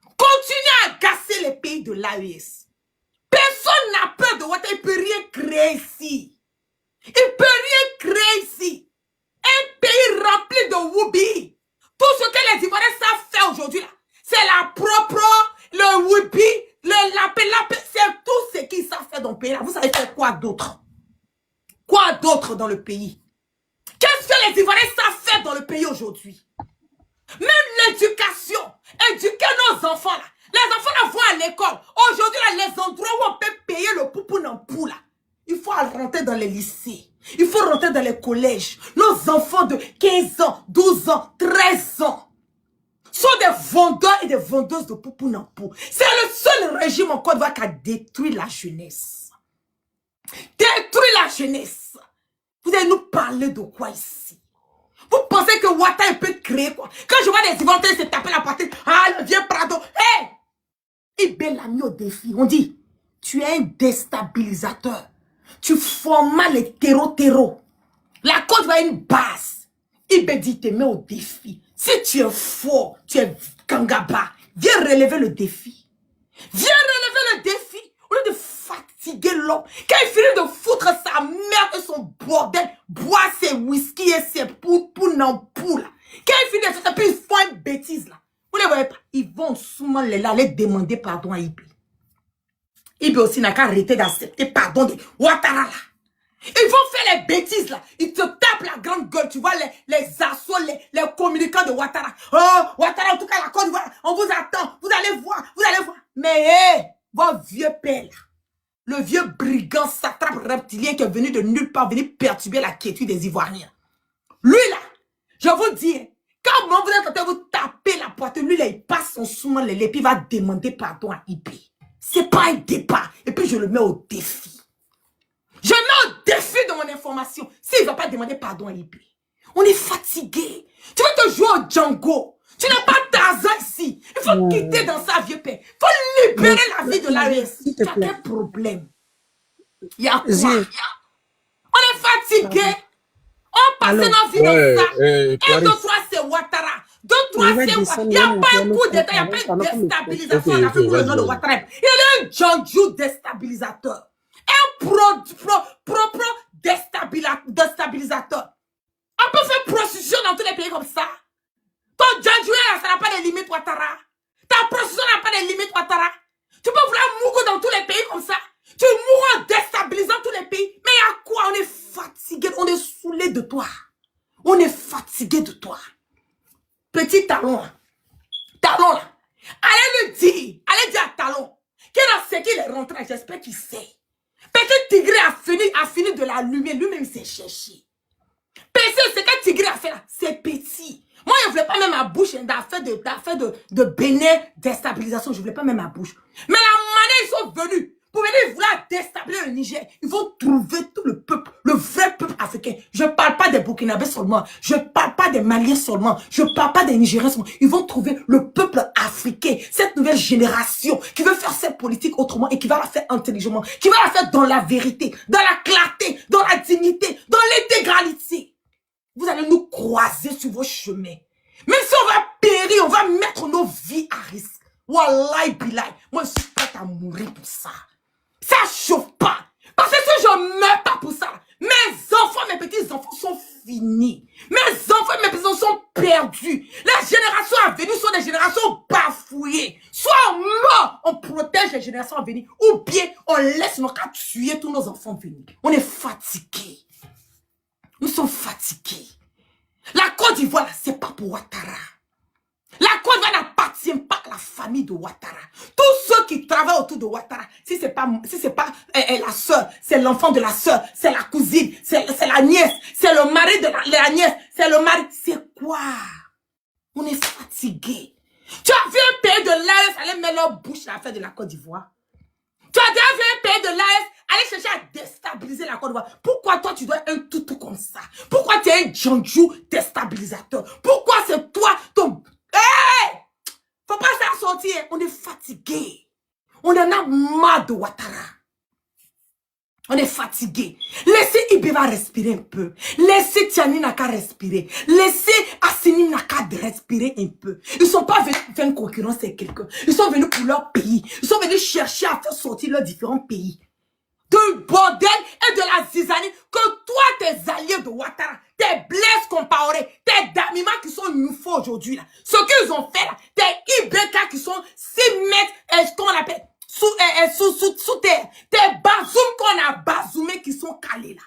Continuez à agacer les pays de l'AES. Personne n'a peur de Ouattara. Il ne peut rien créer ici. Il ne peut rien créer ici. Un pays rempli de woubi. Tout ce que les Ivoiriens savent faire aujourd'hui là, c'est la propre, le woubi, la paix, c'est tout ce qu'ils savent faire dans le pays là. Vous savez faire quoi d'autre? Quoi d'autre dans le pays? Qu'est-ce que les Ivoiriens savent faire dans le pays aujourd'hui? Même l'éducation, éduquer nos enfants là. Les enfants là vont à l'école. Aujourd'hui là, les endroits où on peut payer le poupou en pou là. Il faut rentrer dans les lycées. Il faut rentrer dans les collèges. Nos enfants de 15 ans, 12 ans, 13 ans sont des vendeurs et des vendeuses de poupou en pou. C'est le seul régime en Côte d'Ivoire qui a détruit la jeunesse. Détruit la jeunesse. Vous allez nous parler de quoi ici? Vous pensez que Ouattara peut créer quoi? Quand je vois des Ivoiriens se taper la poitrine, ah, le vieux Prado, hé! Ibé l'a mis au défi. On dit, tu es un déstabilisateur. Tu formes les terreaux. La Côte d'Ivoire est une base. Ibé dit, te met au défi. Si tu es fort, tu es Kangaba, viens relever le défi. Viens relever le défi. Au lieu de fatiguer fatigué l'homme. Quand il finit de foutre sa merde et son bordel, boire ses whisky et ses poux là. Quand il finit de faire ça, puis ils font une bêtise là. Vous ne les voyez pas? Ils vont souvent aller demander pardon à Ibi. Ibi aussi n'a qu'à arrêter d'accepter pardon de Ouattara là. Ils vont faire les bêtises là. Ils te tapent la grande gueule. Tu vois les assauts, les communicants de Ouattara. Oh, Ouattara, en tout cas, la Côte d'Ivoire, on vous attend. Vous allez voir, vous allez voir. Mais hé, votre vieux père là, le vieux brigand satrape reptilien qui est venu de nulle part, venir perturber la quiétude des Ivoiriens. Lui là, je vous dis, quand vous êtes en train de vous taper la poitrine, lui là, il passe son souvent les puis il va demander pardon à Ibi. C'est pas un débat. Et puis je le mets au défi. Je mets au défi de mon information. S'il ne va pas demander pardon à Ibi. On est fatigué. Tu veux te jouer au Django. Tu n'as pas Tarzan ici. Il faut quitter dans sa vieux père. Il faut libérer la vie de l'AES. Tu as quel problème? Il y a quoi? On est fatigué. On passe nos vies dans ça. 1, 2, 3, c'est Ouattara. 2, 3, c'est Ouattara. Il n'y a pas un coup d'état. Il n'y a pas une déstabilisation en Afrique pour le nom de Ouattara. Il est un Django déstabilisateur. Propre déstabilisateur. On peut faire prostitution dans tous les pays comme ça. Ton Django, ça n'a pas de limite, Ouattara. Ta prostitution n'a pas de limite, Ouattara. Tu peux vouloir mourir dans tous les pays comme ça. Tu mourras en déstabilisant tous les pays. Mais à quoi? On est fatigué, on est saoulé de toi. On est fatigué de toi. Petit Talon là. Talon là. Allez dire à Talon qu'il a ce qu'il est rentré, j'espère qu'il sait. Petit Tigré a fini de l'allumer, lui-même il s'est cherché. PC, ce que Tigré a fait là, c'est petit. Moi, je ne voulais pas même ma bouche d'affaires de bénin déstabilisation, je ne voulais pas même ma bouche. Mais la manière ils sont venus pour venir vouloir déstabiliser le Niger, ils vont trouver tout le peuple, le vrai peuple africain. Je ne parle pas des Burkinabés seulement, je ne parle pas des Maliens seulement, je ne parle pas des Nigériens seulement. Ils vont trouver le peuple africain, cette nouvelle génération qui veut faire cette politique autrement et qui va la faire intelligemment, qui va la faire dans la vérité, dans la clarté, dans la dignité, dans l'intégralité. Vous allez nous croiser sur vos chemins. Même si on va périr, on va mettre nos vies à risque. Wallahi bilay, moi je suis prête à mourir pour ça. Ça chauffe pas. Parce que si je ne meurs pas pour ça, mes enfants, mes petits-enfants sont finis. Mes enfants et mes petits-enfants sont perdus. Les générations à venir sont des générations bafouillées. Soit on meurt, on protège les générations à venir, ou bien on laisse nos cas tuer tous nos enfants venir. On est fatigués. Nous sommes fatigués. La Côte d'Ivoire, c'est pas pour Ouattara. La Côte d'Ivoire n'appartient pas à la famille de Ouattara. Tous ceux qui travaillent autour de Ouattara, si c'est pas la soeur, c'est l'enfant de la soeur, c'est la cousine, c'est la nièce, c'est le mari de la nièce, c'est le mari. C'est quoi? On est fatigué. Tu as vu un pays de l'AES aller mettre leur bouche à la fin de la Côte d'Ivoire? Tu as déjà vu un pays de l'AES aller chercher à déstabiliser la Côte d'Ivoire? Pourquoi toi tu dois être un toutou comme ça? Pourquoi tu es un Django déstabilisateur? Pourquoi c'est toi ton... Hey! Faut pas s'en sortir. On est fatigué. On en a marre de Ouattara. On est fatigué. Laissez Ibeba respirer un peu. Laissez Tiani Naka respirer. Laissez Assini Naka respirer un peu. Ils ne sont pas venus faire une concurrence avec quelqu'un. Ils sont venus pour leur pays. Ils sont venus chercher à faire sortir leurs différents pays de bordel et de la zizanie que toi, tes alliés de Ouattara, tes Blaise Compaoré, tes Damima qui sont nouveaux aujourd'hui là, ce qu'ils ont fait là, tes Ibeka qui sont 6 mètres, ce qu'on appelle, sous terre, tes Bazoum qu'on a bazoumés qui sont calés là.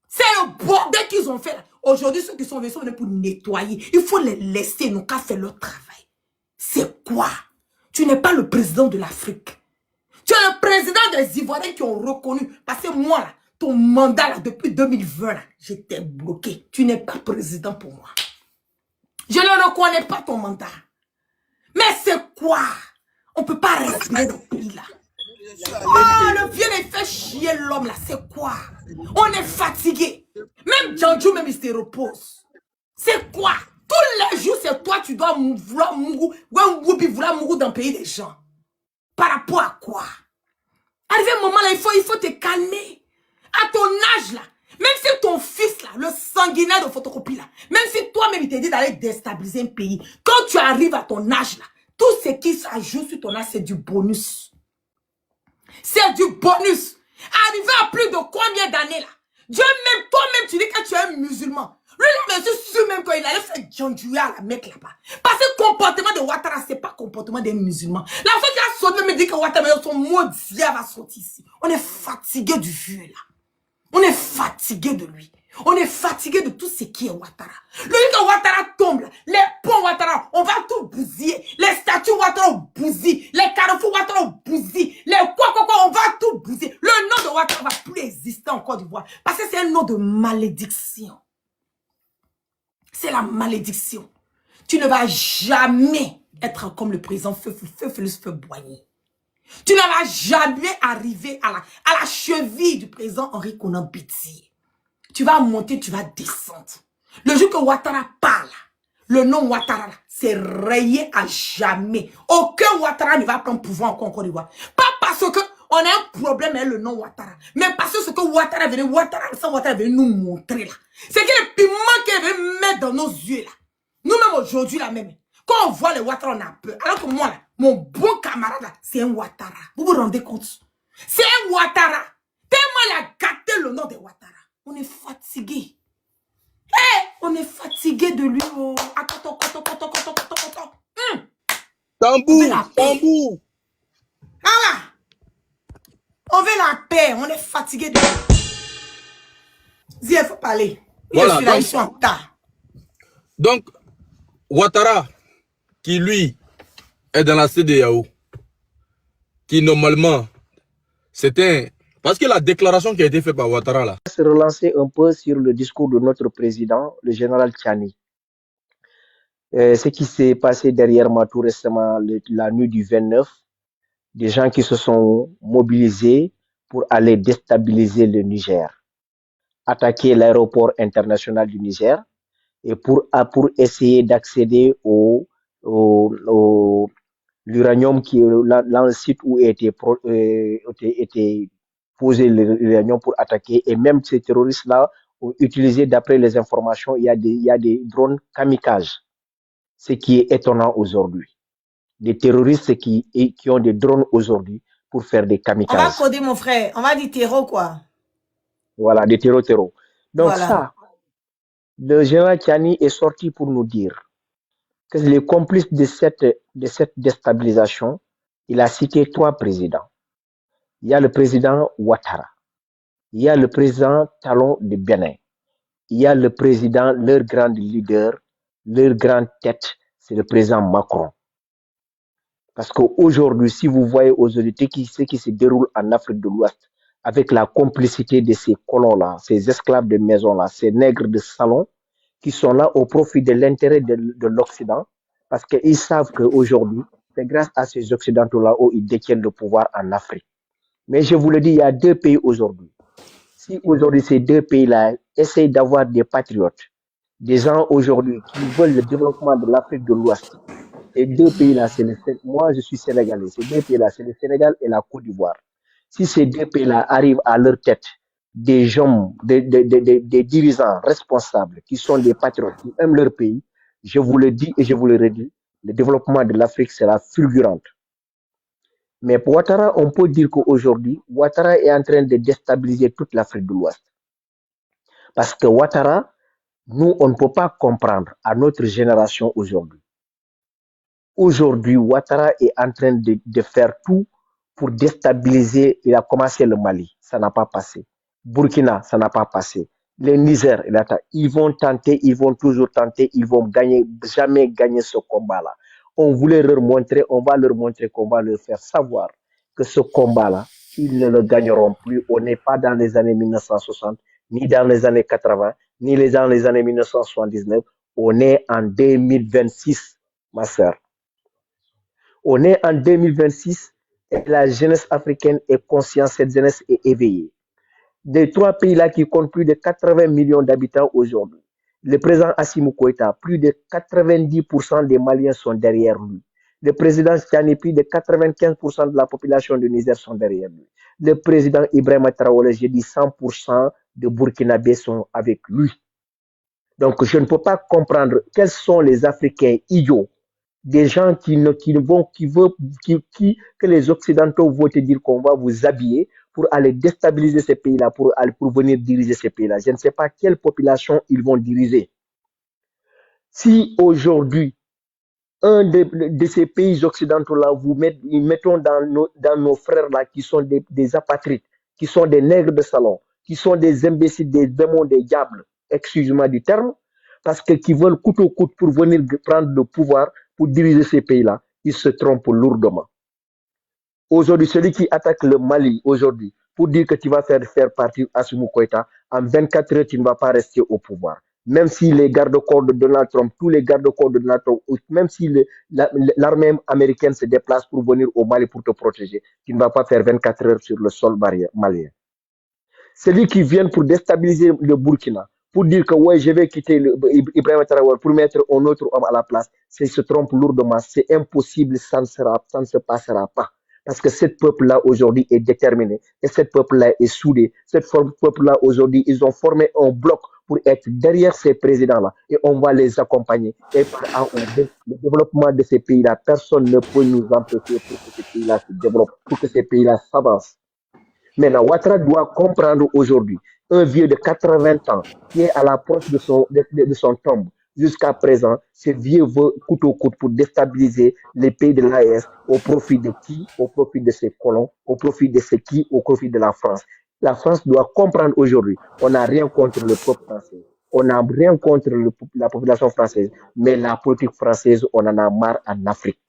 C'est le bordel qu'ils ont fait là. Aujourd'hui, ceux qui sont venus pour nettoyer. Il faut les laisser, nous qu'à faire leur travail. C'est quoi? Tu n'es pas le président de l'Afrique. Tu es le président des Ivoiriens qui ont reconnu. Parce que moi, là, ton mandat, là, depuis 2020, là, j'étais bloqué. Tu n'es pas président pour moi. Je ne reconnais pas ton mandat. Mais c'est quoi? On ne peut pas respirer dans ce pays-là. Oh, le vieux, il fait chier l'homme, là. C'est quoi? On est fatigué. Même Django, même il se repose. C'est quoi? Tous les jours, c'est toi, tu dois vouloir mourir dans le pays des gens. Par rapport à quoi? Arrivé un moment là, il faut te calmer. À ton âge là, même si ton fils là, le sanguinaire de photocopie là, même si toi-même il te dit d'aller déstabiliser un pays, quand tu arrives à ton âge là, tout ce qui s'ajoute sur ton âge, c'est du bonus. C'est du bonus. Arrivé à plus de combien d'années là? Dieu même, toi-même, tu dis que tu es un musulman. Lui, là, je suis sûr même qu'il allait faire Djandjouya à la Mecque là-bas. Parce que le comportement de Ouattara, c'est pas le comportement des musulmans. La fois qu'il a sauté, me dit que Ouattara, son maudit va sortir ici. On est fatigué du vieux là. On est fatigué de lui. On est fatigué de tout ce qui est Ouattara. Le jour que Ouattara tombe, là, les ponts Ouattara, on va tout bousiller. Les statues Ouattara, on bousille. Les carrefours Ouattara, on bousille. Les quoi, on va tout bousiller. Le nom de Ouattara va plus exister en Côte d'Ivoire. Parce que c'est un nom de malédiction. C'est la malédiction. Tu ne vas jamais être comme le président Félix Boigny. Tu ne vas jamais arriver à la cheville du président Henri Konan Bédié. Tu vas monter, tu vas descendre. Le jour que Ouattara parle, le nom Ouattara, c'est rayé à jamais. Aucun Ouattara ne va prendre pouvoir encore en Côte d'Ivoire. Pas parce qu'on a un problème avec le nom Ouattara, mais parce que ce que Ouattara veut nous montrer là. C'est que le piment qu'il veut mettre dans nos yeux là. Nous-mêmes aujourd'hui là même, quand on voit les Ouattara, on a peur. Alors que moi là, mon bon camarade là, c'est un Ouattara. Vous vous rendez compte? C'est un Ouattara. Tellement il a gâté le nom de Ouattara. On est fatigué. On est fatigué de lui. Oh. Tambour, tambour. Ah, on veut la paix. On est fatigué de lui. Dis, il faut parler. Voilà, je suis là, ils sont en retard. Donc, Ouattara, qui lui est dans la CEDEAO, qui normalement, c'était... Parce que la déclaration qui a été faite par Ouattara là. Se relancer un peu sur le discours de notre président, le général Tchani. Ce qui s'est passé derrière moi tout récemment, la nuit du 29, des gens qui se sont mobilisés pour aller déstabiliser le Niger, attaquer l'aéroport international du Niger et pour essayer d'accéder au l'uranium qui est dans le site où était posé l'uranium pour attaquer. Et même ces terroristes-là ont utilisé, d'après les informations, il y a des drones kamikazes, ce qui est étonnant aujourd'hui. Des terroristes qui ont des drones aujourd'hui pour faire des kamikazes. On va coder, mon frère. On va dire terreau, quoi. Voilà, des terreaux. Donc voilà. Ça, le général Tchani est sorti pour nous dire que les complices de cette déstabilisation, il a cité 3 présidents. Il y a le président Ouattara, il y a le président Talon de Bénin, il y a le président, leur grand leader, leur grande tête, c'est le président Macron. Parce qu'aujourd'hui, si vous voyez aujourd'hui ce qui se déroule en Afrique de l'Ouest, avec la complicité de ces colons-là, ces esclaves de maison-là, ces nègres de salon, qui sont là au profit de l'intérêt de l'Occident, parce qu'ils savent qu'aujourd'hui, c'est grâce à ces Occidentaux-là où ils détiennent le pouvoir en Afrique. Mais je vous le dis, il y a 2 pays aujourd'hui. Si aujourd'hui ces 2 pays-là essayent d'avoir des patriotes, des gens aujourd'hui qui veulent le développement de l'Afrique de l'Ouest, ces 2 pays-là, moi je suis sénégalais, ces 2 pays-là, c'est le Sénégal et la Côte d'Ivoire. Si ces 2 pays-là arrivent à leur tête des gens, des dirigeants responsables qui sont des patriotes, qui aiment leur pays, je vous le dis et je vous le redis, le développement de l'Afrique sera fulgurant. Mais pour Ouattara, on peut dire qu'aujourd'hui, Ouattara est en train de déstabiliser toute l'Afrique de l'Ouest. Parce que Ouattara, nous, on ne peut pas comprendre à notre génération aujourd'hui. Aujourd'hui, Ouattara est en train de faire tout pour déstabiliser. Il a commencé le Mali, ça n'a pas passé. Burkina, ça n'a pas passé. Le Niger, ils vont tenter, ils vont toujours tenter, ils vont jamais gagner ce combat-là. On voulait leur montrer, on va leur montrer qu'on va leur faire savoir que ce combat-là, ils ne le gagneront plus. On n'est pas dans les années 1960, ni dans les années 80, ni dans les années 1979. On est en 2026, ma sœur. On est en 2026 et la jeunesse africaine est consciente, cette jeunesse est éveillée. Des 3 pays-là qui comptent plus de 80 millions d'habitants aujourd'hui. Le président Assimi Goïta, plus de 90% des Maliens sont derrière lui. Le président Tchani, plus de 95% de la population du Niger sont derrière lui. Le président Ibrahima Traoré, j'ai dit 100% de Burkinabés sont avec lui. Donc je ne peux pas comprendre quels sont les Africains idiots, des gens que les Occidentaux vont te dire qu'on va vous habiller pour aller déstabiliser ces pays-là, pour venir diriger ces pays-là. Je ne sais pas quelle population ils vont diriger. Si aujourd'hui, un de ces pays occidentaux-là, mettons dans nos frères-là qui sont des apatrides, qui sont des nègres de salon, qui sont des imbéciles, des démons, des diables, excusez-moi du terme, parce que qui veulent coûte au coûte pour venir prendre le pouvoir, pour diriger ces pays-là, ils se trompent lourdement. Aujourd'hui, celui qui attaque le Mali aujourd'hui, pour dire que tu vas faire partir Assimi Goïta, en 24 heures, tu ne vas pas rester au pouvoir. Même si les gardes-corps de Donald Trump, tous les gardes-corps de Donald Trump, même si l'armée américaine se déplace pour venir au Mali pour te protéger, tu ne vas pas faire 24 heures sur le sol malien. Celui qui vient pour déstabiliser le Burkina, pour dire que ouais, je vais quitter Ibrahim Traoré pour mettre un autre homme à la place, il se trompe lourdement. C'est impossible, ça ne se passera pas. Parce que ce peuple-là aujourd'hui est déterminé et ce peuple-là est soudé. Ce peuple-là aujourd'hui, ils ont formé un bloc pour être derrière ces présidents-là et on va les accompagner. Et le développement de ces pays-là, personne ne peut nous empêcher pour que ces pays-là se développent, pour que ces pays-là s'avancent. Maintenant, Ouattara doit comprendre aujourd'hui, un vieux de 80 ans qui est à l'approche de son tombe, jusqu'à présent, ce vieux veut coûte au coûte pour déstabiliser les pays de l'AES au profit de qui? Au profit de ses colons, au profit de ce qui? Au profit de la France. La France doit comprendre aujourd'hui, on n'a rien contre le peuple français, on n'a rien contre la population française, mais la politique française, on en a marre en Afrique.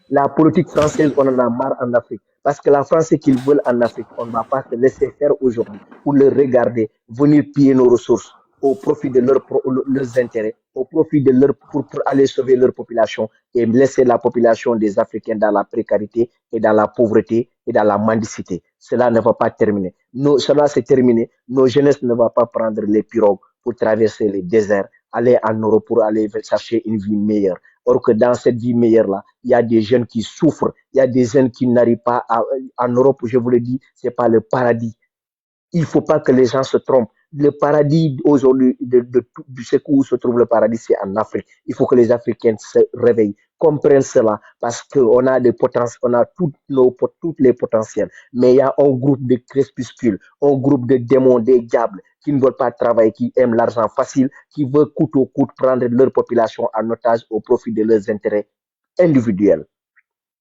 La politique française, on en a marre en Afrique. Parce que la France, ce qu'ils veulent en Afrique, on ne va pas se laisser faire aujourd'hui pour les regarder, venir piller nos ressources au profit de leurs intérêts, au profit de pour aller sauver leur population et laisser la population des Africains dans la précarité et dans la pauvreté et dans la mendicité. Cela ne va pas terminer. Cela s'est terminé. Nos jeunesses ne vont pas prendre les pirogues pour traverser les déserts, aller en Europe pour aller chercher une vie meilleure. Or que dans cette vie meilleure-là, il y a des jeunes qui souffrent, il y a des jeunes qui n'arrivent pas en Europe, je vous le dis, c'est pas le paradis. Il faut pas que les gens se trompent. Le paradis aujourd'hui, de ce où se trouve le paradis, c'est en Afrique. Il faut que les Africains se réveillent, comprennent cela, parce qu'on a des potentiels, on a tous les potentiels. Mais il y a un groupe de crépuscules, un groupe de démons, des diables, qui ne veulent pas travailler, qui aiment l'argent facile, qui veulent coûte au coûte prendre leur population en otage au profit de leurs intérêts individuels.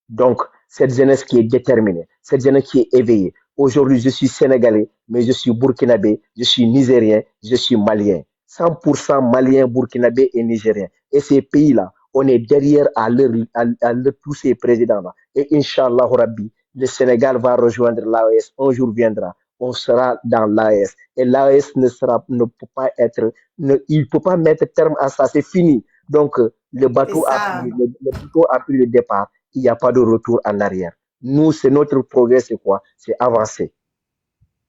Donc, cette jeunesse qui est déterminée, cette jeunesse qui est éveillée. Aujourd'hui, je suis sénégalais, mais je suis burkinabé, je suis nigérien, je suis malien. 100% malien, burkinabé et nigérien. Et ces pays-là, on est derrière tous ces présidents-là. Et Inch'Allah Rabbi, le Sénégal va rejoindre l'AES. Un jour viendra, on sera dans l'AES. Et l'AES ne peut pas il peut pas mettre terme à ça, c'est fini. Donc, le bateau a pris le départ. Il n'y a pas de retour en arrière. Nous, c'est notre progrès, c'est quoi? C'est avancer.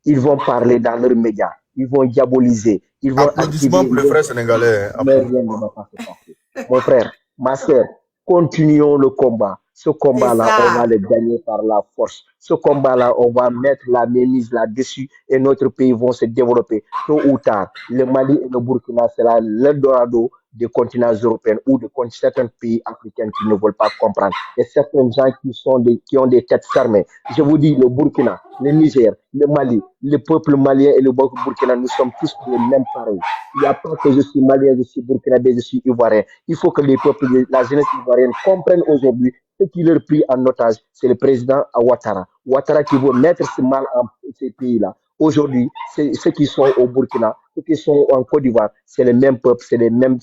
Ils vont parler dans leurs médias, ils vont diaboliser, ils vont applaudissements pour le frère sénégalais. Mais rien ne va pas se passer. Mon frère, ma soeur, continuons le combat. Ce combat-là, on va le gagner par la force. Ce combat-là, on va mettre la mainmise là-dessus et notre pays va se développer. Tôt ou tard, le Mali et le Burkina sera l'Eldorado des continents européens ou de certains pays africains qui ne veulent pas comprendre. Et certains gens qui ont des têtes fermées. Je vous dis, le Burkina, le Niger, le Mali, le peuple malien et le peuple burkina, nous sommes tous les mêmes pareils. Il n'y a pas que je suis malien, je suis burkinabé, je suis ivoirien. Il faut que les peuples, la jeunesse ivoirienne comprennent aujourd'hui ce qui leur prie en otage, c'est le président Ouattara. Ouattara qui veut mettre ce mal en ces pays-là. Aujourd'hui, ceux qui sont au Burkina, ceux qui sont en Côte d'Ivoire, c'est les mêmes peuples, c'est les mêmes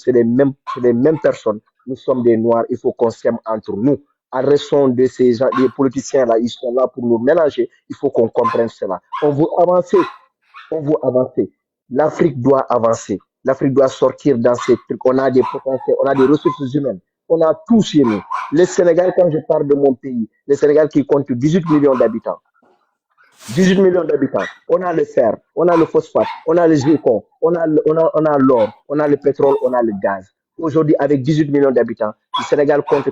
personnes. Nous sommes des Noirs, il faut qu'on s'aime entre nous. Arrêtons de ces gens, les politiciens-là, ils sont là pour nous mélanger. Il faut qu'on comprenne cela. On veut avancer. L'Afrique doit avancer. L'Afrique doit sortir dans ces trucs. On a des potentiels, on a des ressources humaines. On a tout chez nous. Le Sénégal, quand je parle de mon pays, le Sénégal qui compte 18 millions d'habitants. 18 millions d'habitants. On a le fer, on a le phosphate, on a le zircon, on a l'or, on a le pétrole, on a le gaz. Aujourd'hui, avec 18 millions d'habitants, le Sénégal compte.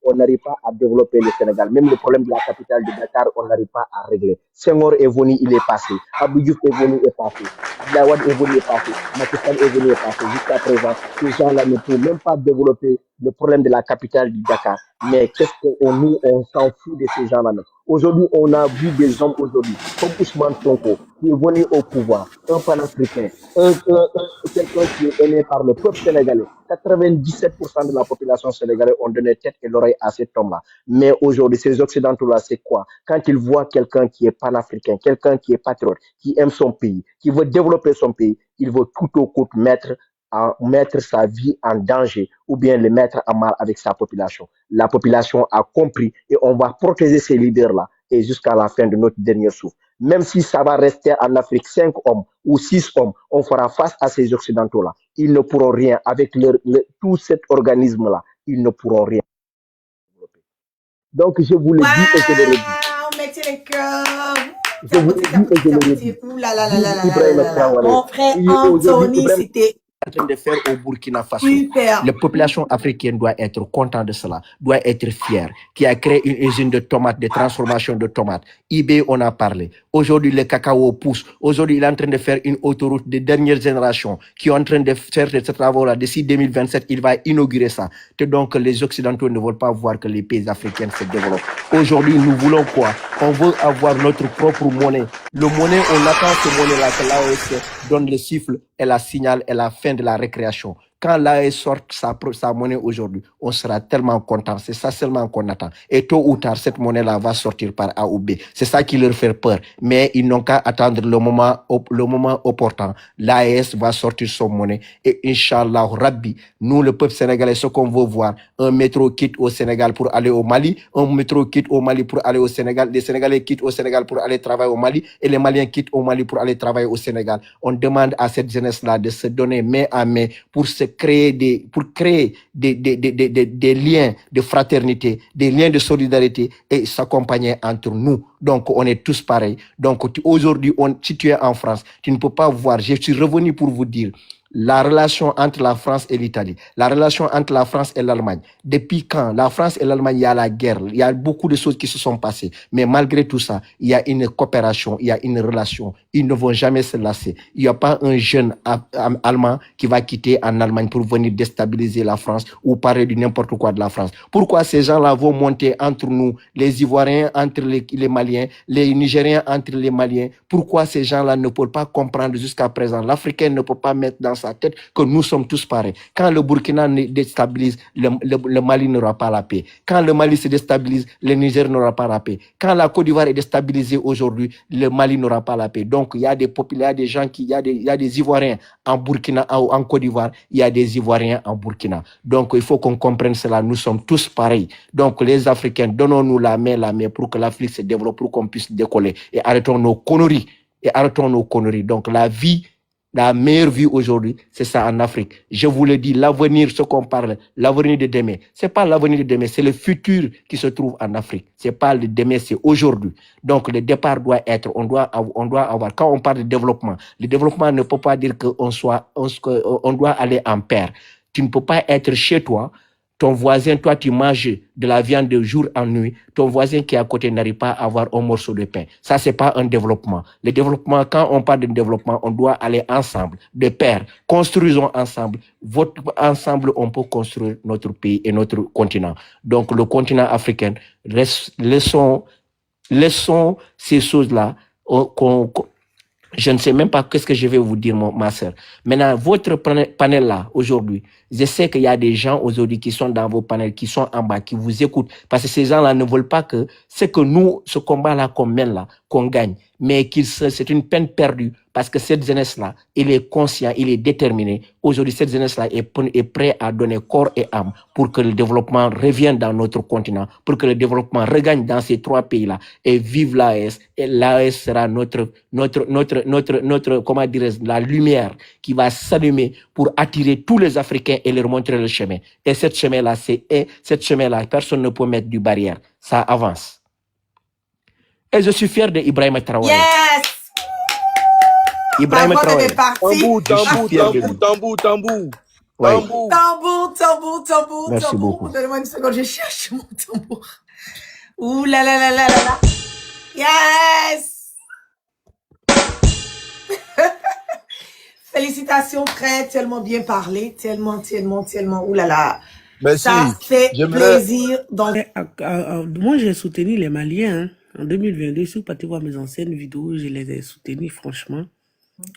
On n'arrive pas à développer le Sénégal. Même le problème de la capitale de Dakar, on n'arrive pas à régler. Senghor est venu, il est passé. Abdou Diouf est venu, il est passé. Abdoulaye Wade est venu, il est passé. Macky Sall est venu, il est passé. Jusqu'à présent, ces gens-là ne peuvent même pas développer le problème de la capitale du Dakar. Mais qu'est-ce qu'on nous, on s'en fout de ces gens-là. Aujourd'hui, on a vu des hommes aujourd'hui, comme Ousmane Sonko, qui est venu au pouvoir, un panafricain, quelqu'un qui est aimé par le peuple sénégalais. 97% de la population sénégalaise ont donné tête et l'oreille à cet homme-là. Mais aujourd'hui, ces Occidentaux-là, c'est quoi? Quand ils voient quelqu'un qui est panafricain, quelqu'un qui est patriote, qui aime son pays, qui veut développer son pays, il veut tout au coût mettre sa vie en danger ou bien le mettre en mal avec sa population. La population a compris et on va protéger ces leaders-là et jusqu'à la fin de notre dernier souffle. Même si ça va rester en Afrique 5 hommes ou 6 hommes, on fera face à ces Occidentaux-là. Ils ne pourront rien avec tout cet organisme-là. Ils ne pourront rien. Donc, je vous le dis et je le redis. Waouh, mettez les cœurs. Je vous le dis et je le redis. Ouh là là là là là là là. Mon frère Anthony, c'était en train de faire au Burkina Faso. super. La population africaine doit être contente de cela, doit être fière, qui a créé une usine de tomates, de transformation de tomates. eBay, on a parlé. Aujourd'hui, le cacao pousse. Aujourd'hui, il est en train de faire une autoroute de dernière génération qui est en train de faire ces travaux-là. D'ici 2027, il va inaugurer ça. Et donc, les Occidentaux ne veulent pas voir que les pays africains se développent. Aujourd'hui, nous voulons quoi? On veut avoir notre propre monnaie. Le monnaie, on attend ce monnaie-là que l'AOS donne le siffle et la signale et la fin de la récréation. Quand l'AE sort sa monnaie aujourd'hui, on sera tellement content. C'est ça seulement qu'on attend. Et tôt ou tard, cette monnaie-là va sortir par A ou B. C'est ça qui leur fait peur. Mais ils n'ont qu'à attendre le moment opportun. L'AES va sortir son monnaie. Et Inch'Allah, Rabbi, nous, le peuple sénégalais, ce qu'on veut voir, un métro quitte au Sénégal pour aller au Mali, un métro quitte au Mali pour aller au Sénégal, les Sénégalais quittent au Sénégal pour aller travailler au Mali, et les Maliens quittent au Mali pour aller travailler au Sénégal. On demande à cette jeunesse-là de se donner main à main pour créer des liens de fraternité, des liens de solidarité et s'accompagner entre nous. Donc, on est tous pareils. Donc, aujourd'hui, si tu es en France, tu ne peux pas voir. Je suis revenu pour vous dire la relation entre la France et l'Italie, la relation entre la France et l'Allemagne. Depuis quand la France et l'Allemagne, il y a la guerre, il y a beaucoup de choses qui se sont passées. Mais malgré tout ça, il y a une coopération, il y a une relation. Ils ne vont jamais se lasser. Il n'y a pas un jeune Allemand qui va quitter en Allemagne pour venir déstabiliser la France ou parler de n'importe quoi de la France. Pourquoi ces gens-là vont monter entre nous, les Ivoiriens entre les Maliens, les Nigériens entre les Maliens? Pourquoi ces gens-là ne peuvent pas comprendre jusqu'à présent? L'Africain ne peut pas mettre dans sa tête que nous sommes tous pareils. Quand le Burkina se déstabilise, le Mali n'aura pas la paix. Quand le Mali se déstabilise, le Niger n'aura pas la paix. Quand la Côte d'Ivoire est déstabilisée aujourd'hui, le Mali n'aura pas la paix. Donc, il y a des gens il y a des Ivoiriens en Burkina, en Côte d'Ivoire, il y a des Ivoiriens en Burkina. Donc, il faut qu'on comprenne cela. Nous sommes tous pareils. Donc, les Africains, donnons-nous la main pour que l'Afrique se développe, pour qu'on puisse décoller. Et arrêtons nos conneries. Donc, la meilleure vie aujourd'hui, c'est ça en Afrique. Je vous le dis, l'avenir, ce qu'on parle, l'avenir de demain, c'est pas l'avenir de demain, c'est le futur qui se trouve en Afrique. C'est pas le demain, c'est aujourd'hui. Donc le départ doit être, on doit avoir. Quand on parle de développement, le développement ne peut pas dire qu'on doit aller en paire. Tu ne peux pas être chez toi. Ton voisin, toi, tu manges de la viande de jour en nuit. Ton voisin qui est à côté n'arrive pas à avoir un morceau de pain. Ça, c'est pas un développement. Le développement, quand on parle de développement, on doit aller ensemble, de pair. Construisons ensemble. Ensemble, on peut construire notre pays et notre continent. Donc, le continent africain, laissons ces choses-là je ne sais même pas qu'est-ce que je vais vous dire, ma soeur. Maintenant, votre panel là, aujourd'hui, je sais qu'il y a des gens aujourd'hui qui sont dans vos panels, qui sont en bas, qui vous écoutent. Parce que ces gens-là ne veulent pas que ce combat-là qu'on mène là, qu'on gagne. Mais c'est une peine perdue. Parce que cette jeunesse-là, il est conscient, il est déterminé. Aujourd'hui, cette jeunesse-là est prête à donner corps et âme pour que le développement revienne dans notre continent, pour que le développement regagne dans ces trois pays-là. Et vive l'AES. Et l'AES sera notre, comment dirais-je, la lumière qui va s'allumer pour attirer tous les Africains et leur montrer le chemin. Et cette chemin-là, personne ne peut mettre du barrière. Ça avance. Et je suis fier de Ibrahima Traoré. Yes! Ibrahima Traoré. Tambour. Ouais. Tambour. Merci beaucoup. Donnez-moi une seconde, je cherche mon tambour. Ouh là là là là là là. Yes! Félicitations, frère, tellement bien parlé, tellement. Ouh là là. Merci. Ça fait J'aimerais... plaisir. Donc, Moi, j'ai soutenu les Maliens. En 2022, si vous partez voir mes anciennes vidéos, je les ai soutenus, franchement.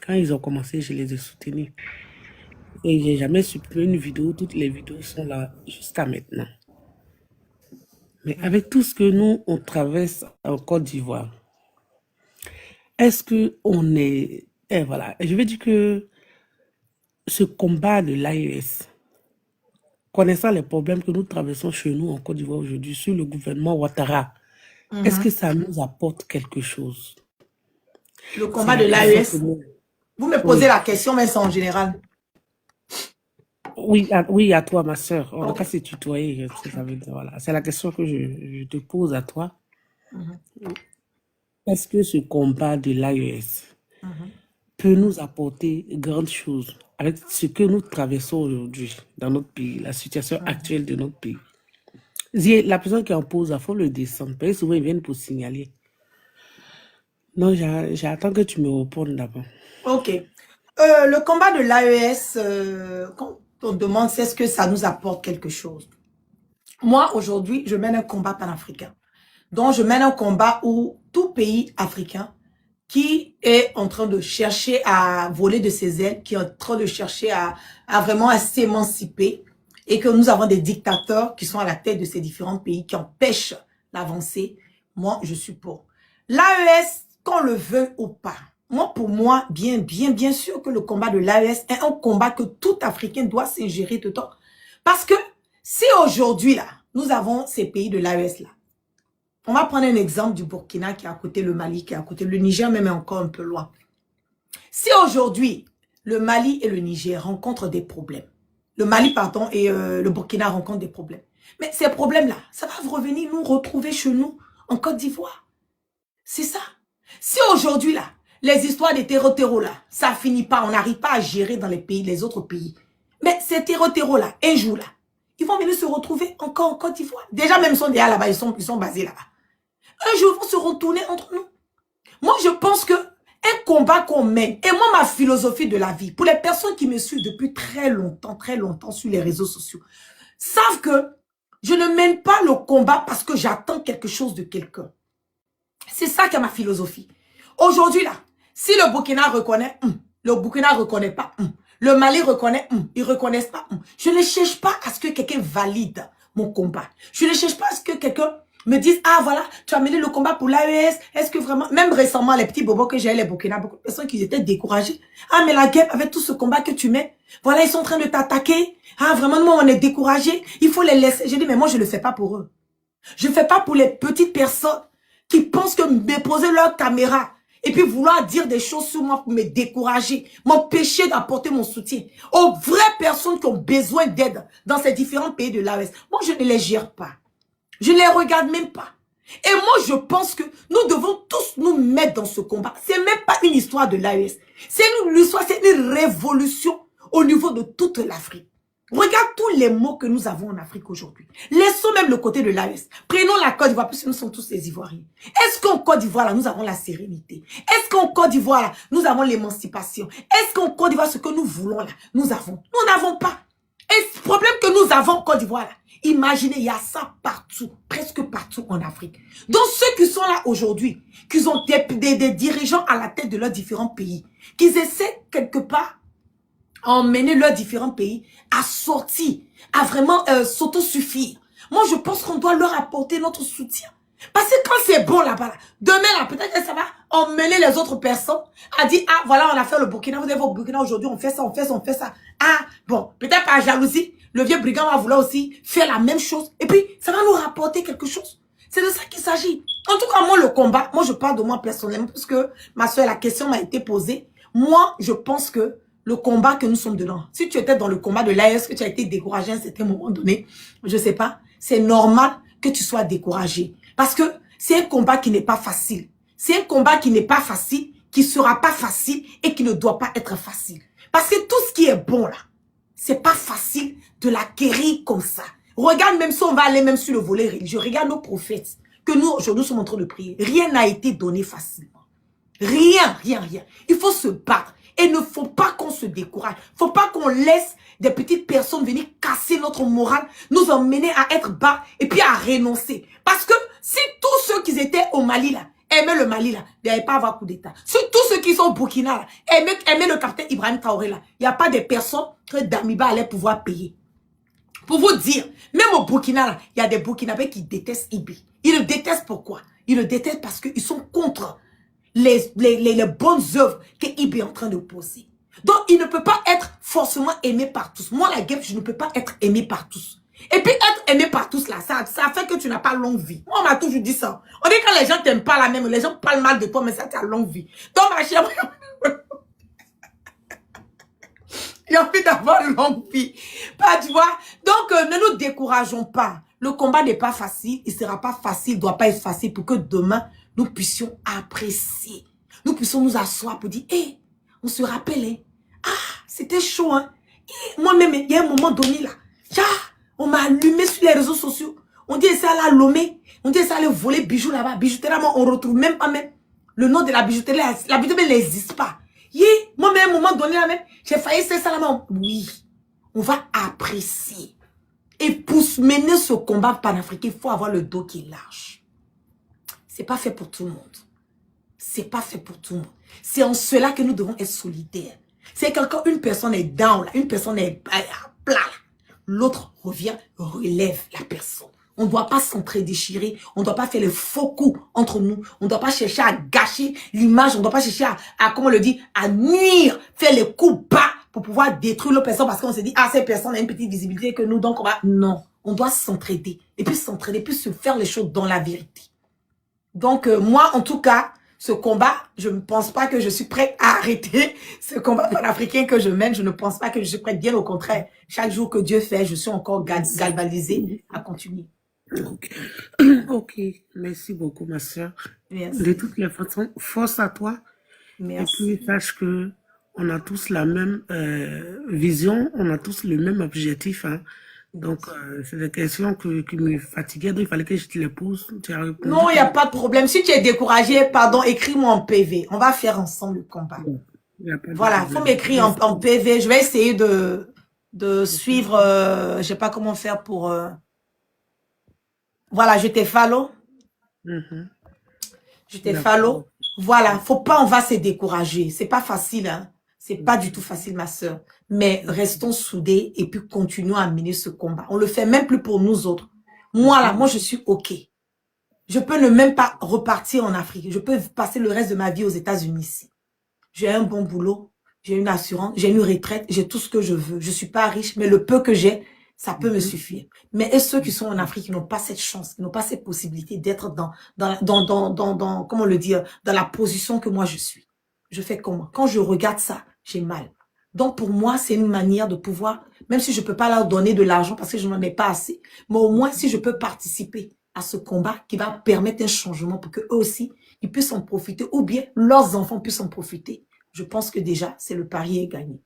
Quand ils ont commencé, je les ai soutenus. Et j'ai jamais supprimé une vidéo. Toutes les vidéos sont là jusqu'à maintenant. Mais avec tout ce que nous, on traverse en Côte d'Ivoire, est-ce que on est... Et voilà, je veux dire que ce combat de l'AES, connaissant les problèmes que nous traversons chez nous en Côte d'Ivoire aujourd'hui, sur le gouvernement Ouattara, est-ce que ça nous apporte quelque chose? le combat de l'AES, vous me posez la question, mais c'est en général. Oui, à toi, ma soeur. On va pas se tutoyer. Ça veut dire, voilà. C'est la question que je te pose à toi. Est-ce que ce combat de l'AES peut nous apporter grandes choses avec ce que nous traversons aujourd'hui dans notre pays, la situation actuelle de notre pays? La personne qui en pose, il faut le descendre. Parce que souvent, ils viennent pour signaler. Non, j'attends que tu me répondes d'abord. Ok. Le combat de l'AES, quand on demande c'est est-ce que ça nous apporte quelque chose. Moi, aujourd'hui, je mène un combat panafricain. Donc, je mène un combat où tout pays africain qui est en train de chercher à voler de ses ailes, qui est en train de chercher à vraiment à s'émanciper, et que nous avons des dictateurs qui sont à la tête de ces différents pays qui empêchent l'avancée, moi, je suis pour. L'AES, qu'on le veuille ou pas, moi, pour moi, bien sûr que le combat de l'AES est un combat que tout Africain doit s'ingérer dedans. Parce que si aujourd'hui, là, nous avons ces pays de l'AES, là, on va prendre un exemple du Burkina qui est à côté, le Mali qui est à côté, le Niger même est encore un peu loin. Si aujourd'hui, le Mali et le Niger rencontrent des problèmes, le Mali, pardon, et le Burkina rencontrent des problèmes, mais ces problèmes-là, ça va revenir nous retrouver chez nous, en Côte d'Ivoire. C'est ça. Si aujourd'hui, là, les histoires des terreaux là, ça finit pas, on n'arrive pas à gérer dans les pays, les autres pays, mais ces terreaux là, un jour là, ils vont venir se retrouver encore en Côte d'Ivoire. Déjà, même ils sont déjà là-bas, ils sont basés là-bas. Un jour, ils vont se retourner entre nous. Moi, je pense que un combat qu'on mène, et moi, ma philosophie de la vie, pour les personnes qui me suivent depuis très longtemps sur les réseaux sociaux, savent que je ne mène pas le combat parce que j'attends quelque chose de quelqu'un. C'est ça qui est ma philosophie. Aujourd'hui, là, si le Burkina reconnaît, le Burkina ne reconnaît pas, le Mali reconnaît, ils ne reconnaissent pas, je ne cherche pas à ce que quelqu'un valide mon combat. Je ne cherche pas à ce que quelqu'un me dise, ah voilà, tu as mené le combat pour l'AES, est-ce que vraiment, même récemment, les petits bobos que j'ai, les Burkina, beaucoup de personnes qui étaient découragées. Ah, mais la guerre, avec tout ce combat que tu mets, voilà, ils sont en train de t'attaquer. Ah, vraiment, nous, on est découragés. Il faut les laisser. J'ai dit, mais moi, je ne le fais pas pour eux. Je ne fais pas pour les petites personnes qui pensent que me poser leur caméra et puis vouloir dire des choses sur moi pour me décourager, m'empêcher d'apporter mon soutien aux vraies personnes qui ont besoin d'aide dans ces différents pays de l'AES. Moi, je ne les gère pas. Je ne les regarde même pas. Et moi, je pense que nous devons tous nous mettre dans ce combat. C'est même pas une histoire de l'AES. C'est une histoire, c'est une révolution au niveau de toute l'Afrique. Regarde tous les maux que nous avons en Afrique aujourd'hui. Laissons même le côté de l'AES. Prenons la Côte d'Ivoire, puisque nous sommes tous des Ivoiriens. Est-ce qu'en Côte d'Ivoire, là, nous avons la sérénité? Est-ce qu'en Côte d'Ivoire, là, nous avons l'émancipation? Est-ce qu'en Côte d'Ivoire, ce que nous voulons, là, nous avons? Nous n'avons pas. Et ce problème que nous avons en Côte d'Ivoire, là, imaginez, il y a ça partout, presque partout en Afrique. Donc ceux qui sont là aujourd'hui, qui ont des dirigeants à la tête de leurs différents pays, qui essaient quelque part emmener leurs différents pays à sortir, à vraiment s'autosuffire. Moi, je pense qu'on doit leur apporter notre soutien. Parce que quand c'est bon là-bas, demain, là, peut-être que ça va emmener les autres personnes à dire, ah, voilà, on a fait le Burkina, vous avez au Burkina aujourd'hui, on fait ça, on fait ça, on fait ça. Ah, bon, peut-être par jalousie, le vieux brigand va vouloir aussi faire la même chose. Et puis, ça va nous rapporter quelque chose. C'est de ça qu'il s'agit. En tout cas, moi, le combat, moi, je parle de moi personnellement, parce que ma soeur, la question m'a été posée. Moi, je pense que le combat que nous sommes dedans, si tu étais dans le combat de l'AES, que tu as été découragé à un certain moment donné, je sais pas, c'est normal que tu sois découragé. Parce que c'est un combat qui n'est pas facile. C'est un combat qui n'est pas facile, qui sera pas facile et qui ne doit pas être facile. Parce que tout ce qui est bon là, c'est pas facile de l'acquérir comme ça. Regarde même si on va aller même sur le volet religieux, regarde nos prophètes que nous aujourd'hui sommes en train de prier. Rien n'a été donné facilement. Rien. Il faut se battre. Et il ne faut pas qu'on se décourage. Il ne faut pas qu'on laisse des petites personnes venir casser notre morale, nous emmener à être bas et puis à renoncer. Parce que si tous ceux qui étaient au Mali là, aimaient le Mali là, il n'y avait pas à avoir coup d'État. Si tous ceux qui sont au Burkina là, aimaient le capitaine Ibrahim Traoré là, il n'y a pas de personnes que Damiba allait pouvoir payer. Pour vous dire, même au Burkina là, il y a des Burkinabés qui détestent Ibi. Ils le détestent pourquoi? Ils le détestent parce qu'ils sont contre les bonnes œuvres que Ibi est en train de poser. Donc, il ne peut pas être forcément aimé par tous. Moi, la guêpe, je ne peux pas être aimé par tous. Et puis, être aimé par tous, là, ça fait que tu n'as pas longue vie. Moi, on m'a toujours dit ça. On dit que quand les gens t'aiment pas la même, les gens parlent mal de toi, mais ça, tu as longue vie. Donc, ma chère, j'ai envie d'avoir une longue vie. Bah, tu vois? Donc, ne nous décourageons pas. Le combat n'est pas facile. Il ne sera pas facile. Il ne doit pas être facile pour que demain, nous puissions apprécier. Nous puissions nous asseoir pour dire, hé, on se rappelle, hein? Ah, c'était chaud, hein? Moi-même, il y a un moment donné, là, on m'a allumé sur les réseaux sociaux. On dit ça à Lomé. On dit ça aller voler bijoux là-bas. Bijouterie, on retrouve même pas même le nom de la bijouterie. La bijouterie n'existe pas. Moi-même, à un moment donné, là même, j'ai failli faire ça là-bas. Oui, on va apprécier. Et pour mener ce combat panafricain, il faut avoir le dos qui est large. C'est pas fait pour tout le monde. C'est pas fait pour tout le monde. C'est en cela que nous devons être solidaires. C'est que quand une personne est down, là, une personne est plat, l'autre revient, relève la personne. On ne doit pas s'entre-déchirer. On ne doit pas faire les faux coups entre nous. On ne doit pas chercher à gâcher l'image. On ne doit pas chercher à, comment on le dit, à nuire, faire les coups bas pour pouvoir détruire l'autre personne parce qu'on se dit, ah, cette personne a une petite visibilité que nous, donc on va... Non, on doit s'entraider. Et puis s'entraider, puis se faire les choses dans la vérité. Donc, moi, en tout cas, ce combat, je ne pense pas que je suis prête à arrêter ce combat panafricain que je mène. Je ne pense pas que je suis prête, bien au contraire. Chaque jour que Dieu fait, je suis encore galvanisée à continuer. Ok. Ok. Merci beaucoup, ma soeur. Merci. De toutes les façons, force à toi. Merci. Et puis, sache que on a tous la même vision, on a tous le même objectif. Hein. Donc, c'est des questions qui me fatiguaient, donc il fallait que je te les pose. Tu as répondu. Non, il n'y a pas de problème. Si tu es découragé, pardon, écris-moi en PV. On va faire ensemble le combat. Voilà, il faut m'écrire en PV. Je vais essayer de suivre, je ne sais pas comment faire pour... Voilà, je t'ai follow. Je t'ai follow. Voilà, faut pas, on va se décourager. C'est pas facile, hein. C'est pas du tout facile, ma sœur. Mais restons soudés et puis continuons à mener ce combat. On le fait même plus pour nous autres. Moi, là, moi, je suis OK. Je peux ne même pas repartir en Afrique. Je peux passer le reste de ma vie aux États-Unis ici. J'ai un bon boulot, j'ai une assurance, j'ai une retraite, j'ai tout ce que je veux. Je suis pas riche, mais le peu que j'ai, ça peut me suffire. Mais et ceux qui sont en Afrique, qui n'ont pas cette chance, qui n'ont pas cette possibilité d'être comment le dire, dans la position que moi je suis. Je fais comment? Quand je regarde ça, j'ai mal. Donc pour moi, c'est une manière de pouvoir, même si je peux pas leur donner de l'argent parce que je n'en ai pas assez, mais au moins si je peux participer à ce combat qui va permettre un changement pour qu'eux aussi, ils puissent en profiter ou bien leurs enfants puissent en profiter. Je pense que déjà, c'est le pari est gagné.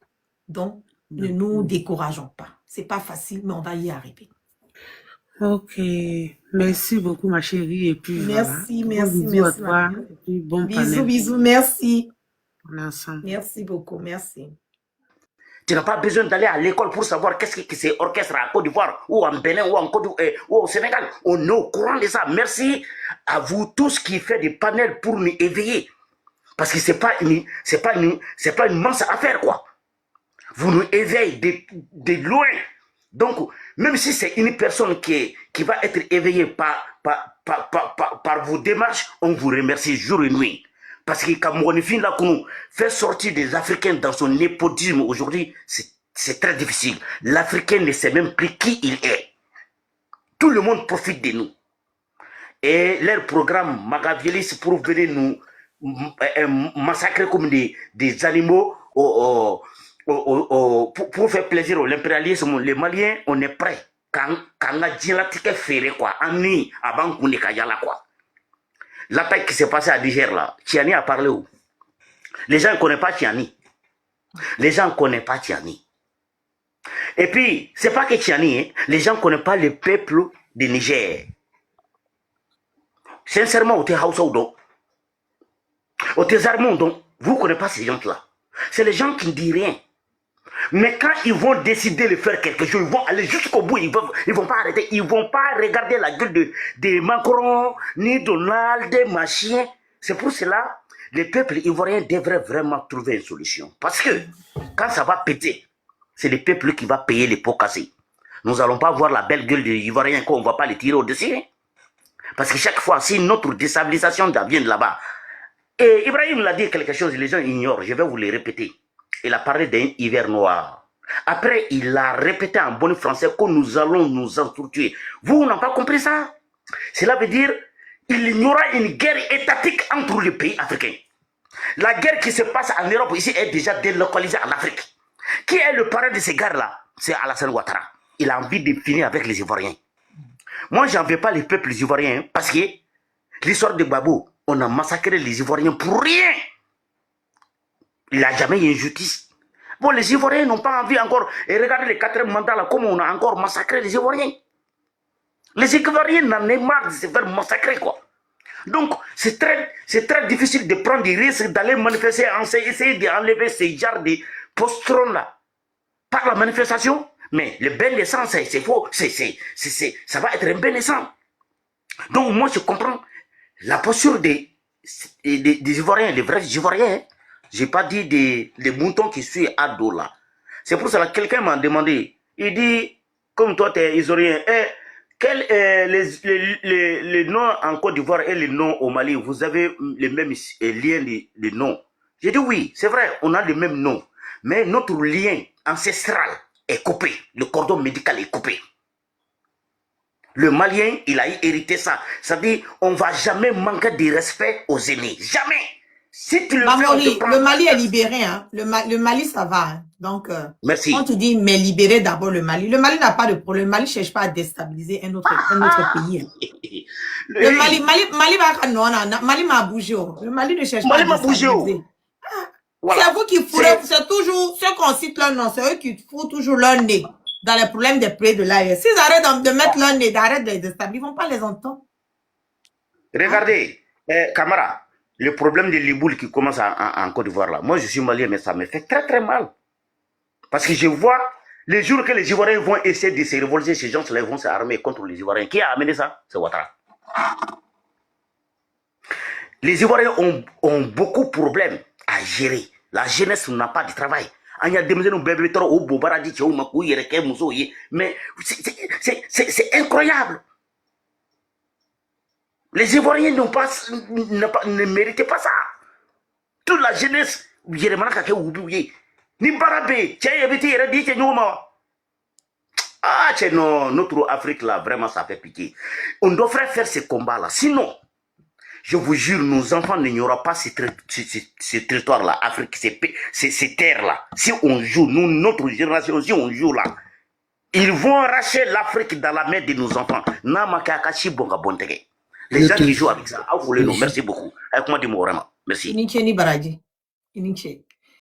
Donc, ne nous décourageons pas. C'est pas facile, mais on va y arriver. Ok. Merci beaucoup, ma chérie. Et puis, merci, voilà. merci, Bisous merci. à toi. Et puis, bon bisous, panel. bisous, merci. On est ensemble. Merci beaucoup, merci. Tu n'as pas besoin d'aller à l'école pour savoir qu'est-ce que c'est orchestre à Côte d'Ivoire ou en Bénin ou en Côte d'Ivoire ou au Sénégal. On est au courant de ça. Merci à vous tous qui faites des panels pour nous éveiller. Parce que c'est pas une mince affaire, quoi. Vous nous éveillez de loin. Donc, même si c'est une personne qui va être éveillée par vos démarches, on vous remercie jour et nuit. Parce que quand Monifin Lakonou fait sortir des Africains dans son népotisme aujourd'hui, c'est très difficile. L'Africain ne sait même plus qui il est. Tout le monde profite de nous. Et leur programme Magavielis pour venir nous massacrer comme des animaux pour faire plaisir à l'impérialisme. Les Maliens, on est prêts. Quand on a dit la tique ferré, quoi, en nuit, avant qu'on ait là, quoi. L'attaque qui s'est passée à Niger, là, Tiani a parlé où? Les gens ne connaissent pas Tiani. Les gens ne connaissent pas Tiani. Et puis, c'est pas que Tiani, hein, les gens ne connaissent pas le peuple de Niger. Sincèrement, au Hausa ou donc, au Armons, donc, vous ne connaissez pas ces gens-là. C'est les gens qui ne disent rien. Mais quand ils vont décider de faire quelque chose, ils vont aller jusqu'au bout, ils vont pas arrêter, ils vont pas regarder la gueule de Macron, ni Donald, machin. C'est pour cela, les peuples ivoiriens devraient vraiment trouver une solution. Parce que, quand ça va péter, c'est le peuple qui va payer les pots cassés. Nous n'allons pas voir la belle gueule des Ivoiriens qu'on ne va pas les tirer au-dessus. Hein. Parce que chaque fois, si notre déstabilisation vient de là-bas, et Ibrahim l'a dit quelque chose, les gens ignorent, je vais vous le répéter. Il a parlé d'un hiver noir. Après, il a répété en bon français que nous allons nous entretuer. Vous n'avez pas compris ça? Cela veut dire qu'il y aura une guerre étatique entre les pays africains. La guerre qui se passe en Europe ici est déjà délocalisée en Afrique. Qui est le parrain de ces guerres-là? C'est Alassane Ouattara. Il a envie de finir avec les Ivoiriens. Moi, je n'en veux pas les peuples ivoiriens hein, parce que l'histoire de Babou, on a massacré les Ivoiriens pour rien. Il n'y a jamais eu injustice. Bon, les Ivoiriens n'ont pas envie encore. Et regardez les 4e mandats là, comment on a encore massacré les Ivoiriens. Les Ivoiriens n'en ont marre de se faire massacrer, quoi. Donc, c'est très difficile de prendre des risques, d'aller manifester, essayer d'enlever ces genres de postrons là par la manifestation. Mais le bain de sang, c'est faux. Ça va être un bain de sang. Donc, moi, je comprends la posture des Ivoiriens, les vrais Ivoiriens. Hein. Je n'ai pas dit des moutons qui suivent à dos là. C'est pour ça que quelqu'un m'a demandé. Il dit, comme toi, tu es Ivoirien, quels les noms en Côte d'Ivoire et les noms au Mali, vous avez les mêmes liens de noms? J'ai dit oui, c'est vrai, on a les mêmes noms. Mais notre lien ancestral est coupé. Le cordon médical est coupé. Le Malien, il a hérité ça. Ça dit, on ne va jamais manquer de respect aux aînés. Jamais. Si tu le fais, on te prend... Le Mali est libéré. Hein. Le Mali, ça va. Hein. Donc, merci. On te dit, mais libérer d'abord le Mali. Le Mali n'a pas de problème. Le Mali ne cherche pas à déstabiliser un autre pays. Hein. Le Mali m'a bougé. Le Mali ne cherche pas à déstabiliser. Voilà. C'est vous qui fourrez, c'est toujours ceux qu'on cite leur nom, c'est eux qui foutent toujours leur nez dans les problèmes des pays de l'air. S'ils arrêtent de mettre leur nez, d'arrêter de les déstabiliser, ils ne vont pas les entendre. Regardez, Camara. Le problème de l'Iboul qui commence en Côte d'Ivoire là. Moi, je suis malien, mais ça me fait très très mal. Parce que je vois, les jours que les Ivoiriens vont essayer de se révolter, ces gens-là vont s'armer contre les Ivoiriens. Qui a amené ça? C'est Ouattara. Les Ivoiriens ont beaucoup de problèmes à gérer. La jeunesse n'a pas de travail. Mais c'est incroyable. Les Ivoiriens ne méritaient pas ça. Toute la jeunesse, notre Afrique là, vraiment ça fait pitié. On devrait faire ce combat là. Sinon, je vous jure, nos enfants n'ignoreront pas ce territoire là, Afrique, ces terres là. Si on joue, nous, notre génération, si on joue là, ils vont arracher l'Afrique dans la main de nos enfants. Les gens qui jouent avec ça, merci beaucoup. Avec moi, dis-moi vraiment. Merci.